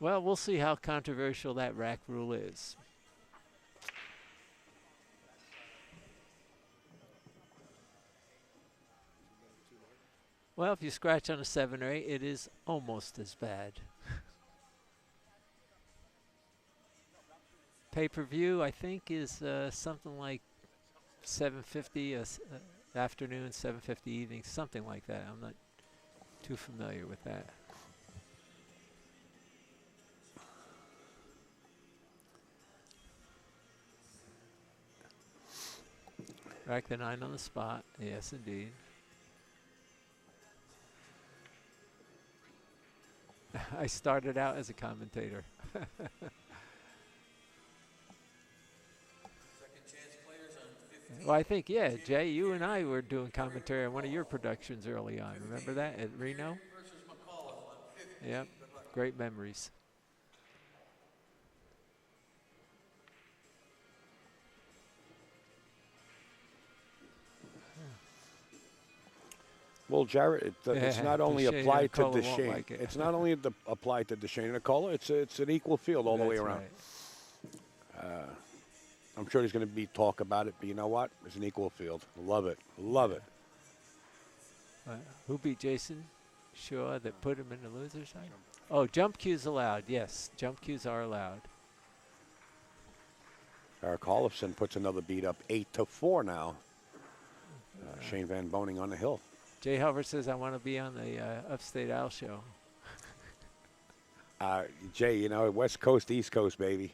[SPEAKER 7] Well, we'll see how controversial that rack rule is. Well, if you scratch on a 7 or 8, it is almost as bad. Pay-per-view, I think, is something like $7.50 afternoon, $7.50 evening, something like that. I'm not too familiar with that. Rack the 9 on the spot. Yes, indeed. I started out as a commentator. Well, I think, yeah, Jay, you and I were doing commentary on one of your productions early on. Remember that at Reno? Yep, great memories.
[SPEAKER 1] Well, Jared, it's
[SPEAKER 7] Yeah,
[SPEAKER 1] not only
[SPEAKER 7] Duchesne and
[SPEAKER 1] applied to
[SPEAKER 7] Nicola won't
[SPEAKER 1] Duchesne.
[SPEAKER 7] like it.
[SPEAKER 1] It's not only applied to Duchesne and Nicola. It's an equal field all the way
[SPEAKER 7] That's
[SPEAKER 1] around.
[SPEAKER 7] right.
[SPEAKER 1] I'm sure there's going to be talk about it, but you know what? It's an equal field. Love it. Love it.
[SPEAKER 7] Who beat Jason Shaw that put him in the loser side? Oh, jump cues allowed. Yes, jump cues are allowed.
[SPEAKER 1] Erik Hjorliefson puts another beat up 8-4 now. Shane Van Boening on the hill.
[SPEAKER 7] Jay Halver says, I want to be on the Upstate Al show.
[SPEAKER 1] Jay, you know, West Coast, East Coast, baby.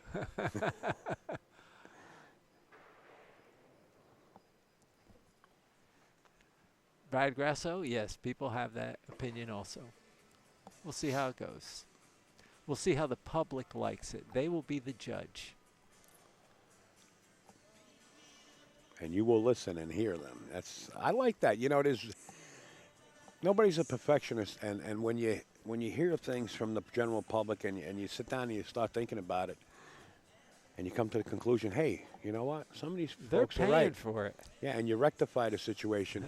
[SPEAKER 7] Brad Grasso, yes, people have that opinion also. We'll see how it goes. We'll see how the public likes it. They will be the judge.
[SPEAKER 1] And you will listen and hear them. I like that. You know, nobody's a perfectionist, and when you hear things from the general public and you sit down and you start thinking about it, and you come to the conclusion, hey, you know what? Some of these
[SPEAKER 7] They're
[SPEAKER 1] folks are
[SPEAKER 7] paying
[SPEAKER 1] right.
[SPEAKER 7] for it.
[SPEAKER 1] Yeah, and you rectify the situation.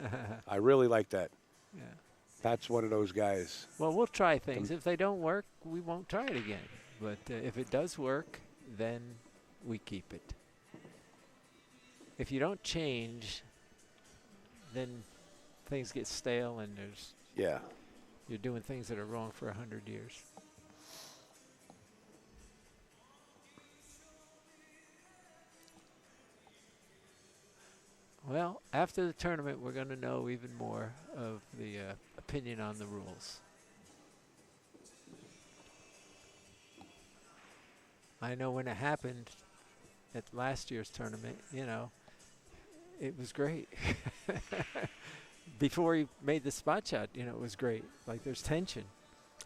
[SPEAKER 1] I really like that.
[SPEAKER 7] Yeah.
[SPEAKER 1] That's one of those guys.
[SPEAKER 7] Well, we'll try things. If they don't work, we won't try it again. But if it does work, then we keep it. If you don't change, then things get stale and you're doing things that are wrong for 100 years. Well, after the tournament, we're going to know even more of the opinion on the rules. I know when it happened at last year's tournament, you know, it was great. Before he made the spot shot, you know, it was great. Like, there's tension.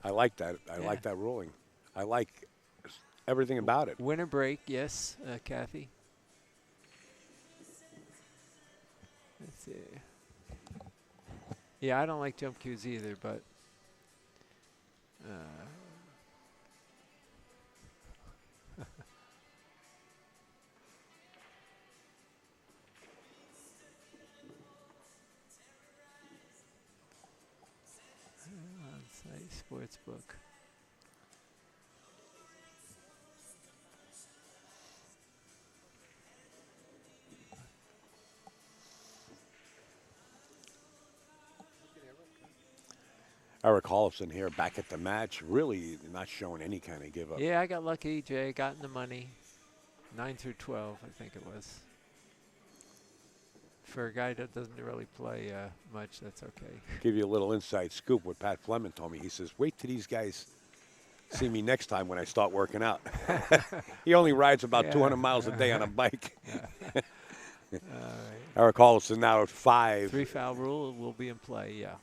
[SPEAKER 1] I like that. I like that ruling. I like everything about it.
[SPEAKER 7] Winner break, yes, Kathy. Let's see. Yeah, I don't like jump cues either, but on-site sports book.
[SPEAKER 1] Erik Hjorliefson here back at the match, really not showing any kind of give up.
[SPEAKER 7] Yeah, I got lucky, Jay. Got in the money. 9 through 12, I think it was. For a guy that doesn't really play much, that's okay.
[SPEAKER 1] Give you a little inside scoop. What Pat Fleming told me. He says, wait till these guys see me next time when I start working out. He only rides about 200 miles a day on a bike. Erik Hjorliefson now at 5.
[SPEAKER 7] 3-foul rule will be in play, yeah.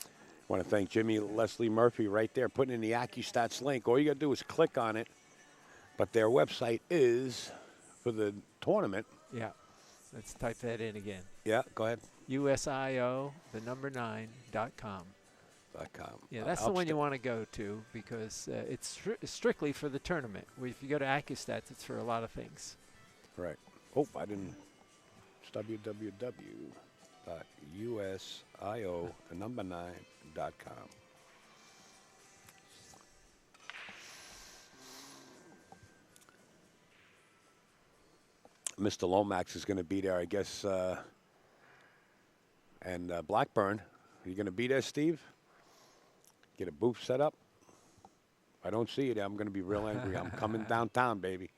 [SPEAKER 1] I want to thank Jimmy Leslie Murphy right there, putting in the AccuStats link. All you got to do is click on it. But their website is for the tournament.
[SPEAKER 7] Yeah. Let's type that in again.
[SPEAKER 1] Yeah, go ahead.
[SPEAKER 7] USIO, the number 9.com. Yeah, that's the one you want to go to because it's strictly for the tournament. If you go to AccuStats, it's for a lot of things.
[SPEAKER 1] Right. Oh, I didn't. It's www.usio, the number 9.com. Mr. Lomax is going to be there, I guess. And Blackburn, are you going to be there, Steve? Get a booth set up? If I don't see you there, I'm going to be real angry. I'm coming downtown, baby.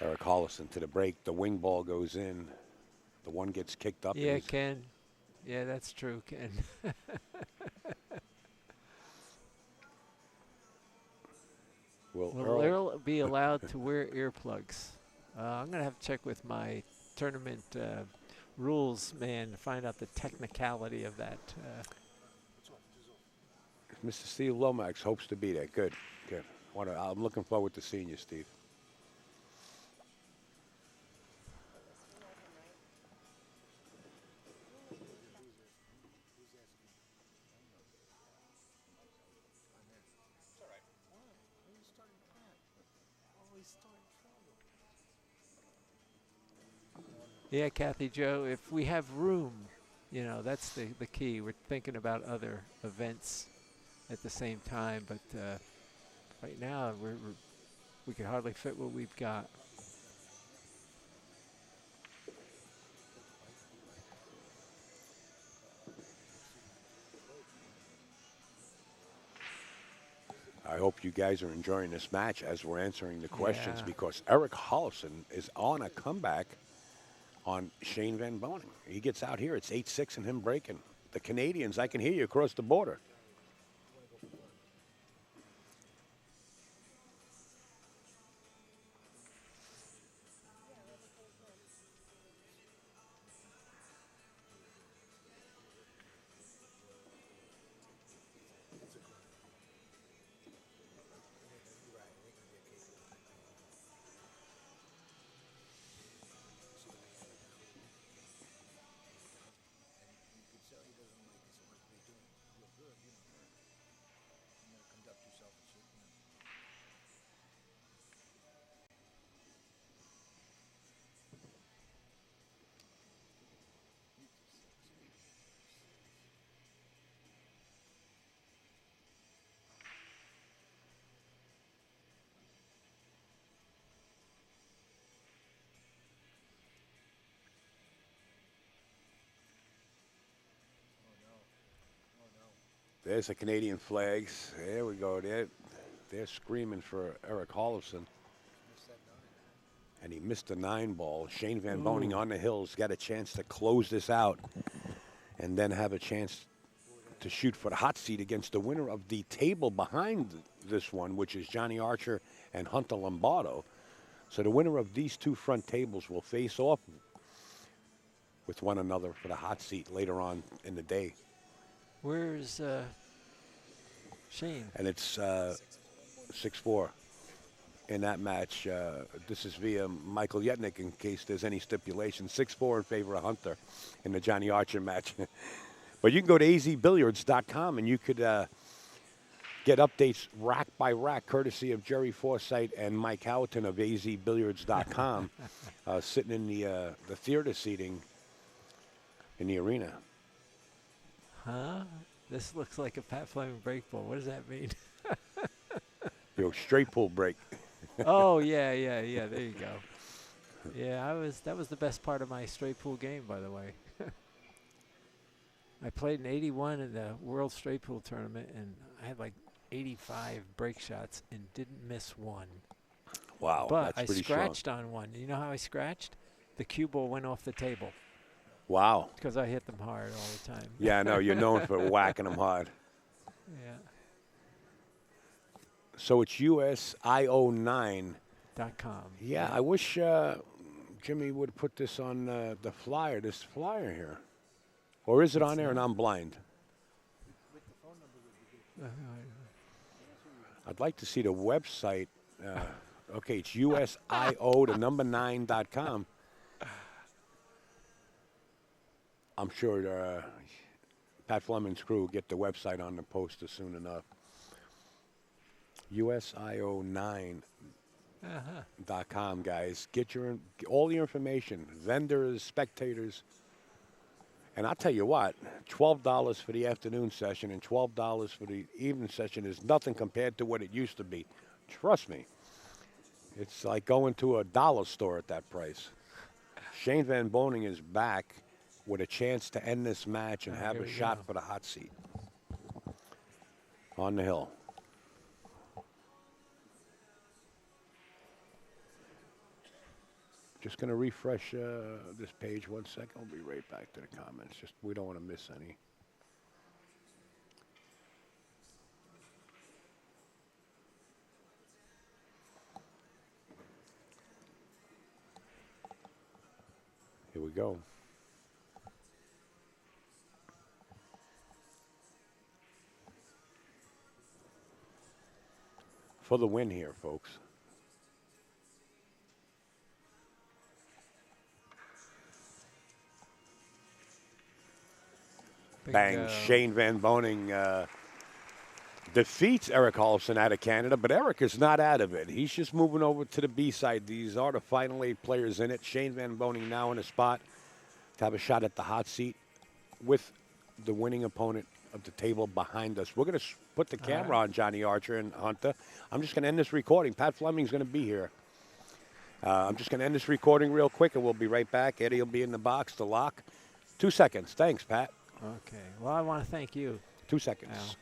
[SPEAKER 1] Erik Hjorliefson to the break. The wing ball goes in. The one gets kicked up.
[SPEAKER 7] Yeah, Ken. Yeah, that's true, Ken. Will Earl be allowed to wear earplugs? I'm going to have to check with my tournament rules man to find out the technicality of that.
[SPEAKER 1] Mr. Steve Lomax hopes to be there. Good. Good. I'm looking forward to seeing you, Steve.
[SPEAKER 7] Yeah, Kathy Joe, if we have room You know, that's the key. We're thinking about other events at the same time, but right now we can hardly fit what we've got.
[SPEAKER 1] I hope you guys are enjoying this match as we're answering the questions
[SPEAKER 7] Yeah.
[SPEAKER 1] because Erik Hjorliefson is on a comeback on Shane Van Boening. He gets out here. It's 8-6 and him breaking. The Canadians, I can hear you across the border. There's the Canadian flags. There we go. They're screaming for Erik Hjorliefson. And he missed the 9 ball. Shane Van Boening on the hills got a chance to close this out and then have a chance to shoot for the hot seat against the winner of the table behind this one, which is Johnny Archer and Hunter Lombardo. So the winner of these two front tables will face off with one another for the hot seat later on in the day.
[SPEAKER 7] Where's Shane?
[SPEAKER 1] And it's 6-4 in that match. This is via Michael Yetnick in case there's any stipulation. 6-4 in favor of Hunter in the Johnny Archer match. But you can go to azbilliards.com and you could get updates rack by rack, courtesy of Jerry Forsythe and Mike Houghton of azbilliards.com, sitting in the theater seating in the arena.
[SPEAKER 7] Huh? This looks like a Pat Fleming break ball. What does that mean?
[SPEAKER 1] Straight pull break.
[SPEAKER 7] Oh, yeah. There you go. Yeah, that was the best part of my straight pool game, by the way. I played in 81 in the World Straight Pool Tournament, and I had like 85 break shots and didn't miss one.
[SPEAKER 1] Wow,
[SPEAKER 7] but
[SPEAKER 1] that's
[SPEAKER 7] I
[SPEAKER 1] pretty
[SPEAKER 7] scratched
[SPEAKER 1] strong.
[SPEAKER 7] on one. You know how I scratched? The cue ball went off the table
[SPEAKER 1] Wow.
[SPEAKER 7] because I hit them hard all the time.
[SPEAKER 1] Yeah, I know. You're known for whacking them hard.
[SPEAKER 7] Yeah.
[SPEAKER 1] So it's USIO9.
[SPEAKER 7] .com.
[SPEAKER 1] Yeah, I wish Jimmy would put this on the flyer, this flyer here. Or is it on there and I'm blind? I'd like to see the website. Okay, it's USIO, the number 9.com. I'm sure Pat Fleming's crew will get the website on the poster soon enough. USIO9.com, guys. Get all your information, vendors, spectators. And I'll tell you what, $12 for the afternoon session and $12 for the evening session is nothing compared to what it used to be. Trust me. It's like going to a dollar store at that price. Shane Van Boening is back with a chance to end this match and have a shot for the hot seat on the hill. Just going to refresh this page 1 second. I'll be right back to the comments. Just we don't want to miss any. Here we go. For the win here, folks. Bang. Shane Van Boening defeats Erik Hjorliefson out of Canada, but Erik is not out of it. He's just moving over to the B side. These are the final 8 players in it. Shane Van Boening now in a spot to have a shot at the hot seat with the winning opponent of the table behind us. We're going to put the camera on Johnny Archer and Hunter. I'm just going to end this recording. Pat Fleming's going to be here. I'm just going to end this recording real quick, and we'll be right back. Eddie will be in the box to lock. 2 seconds. Thanks, Pat.
[SPEAKER 7] Okay. Well, I want to thank you,
[SPEAKER 1] 2 seconds.
[SPEAKER 7] Al.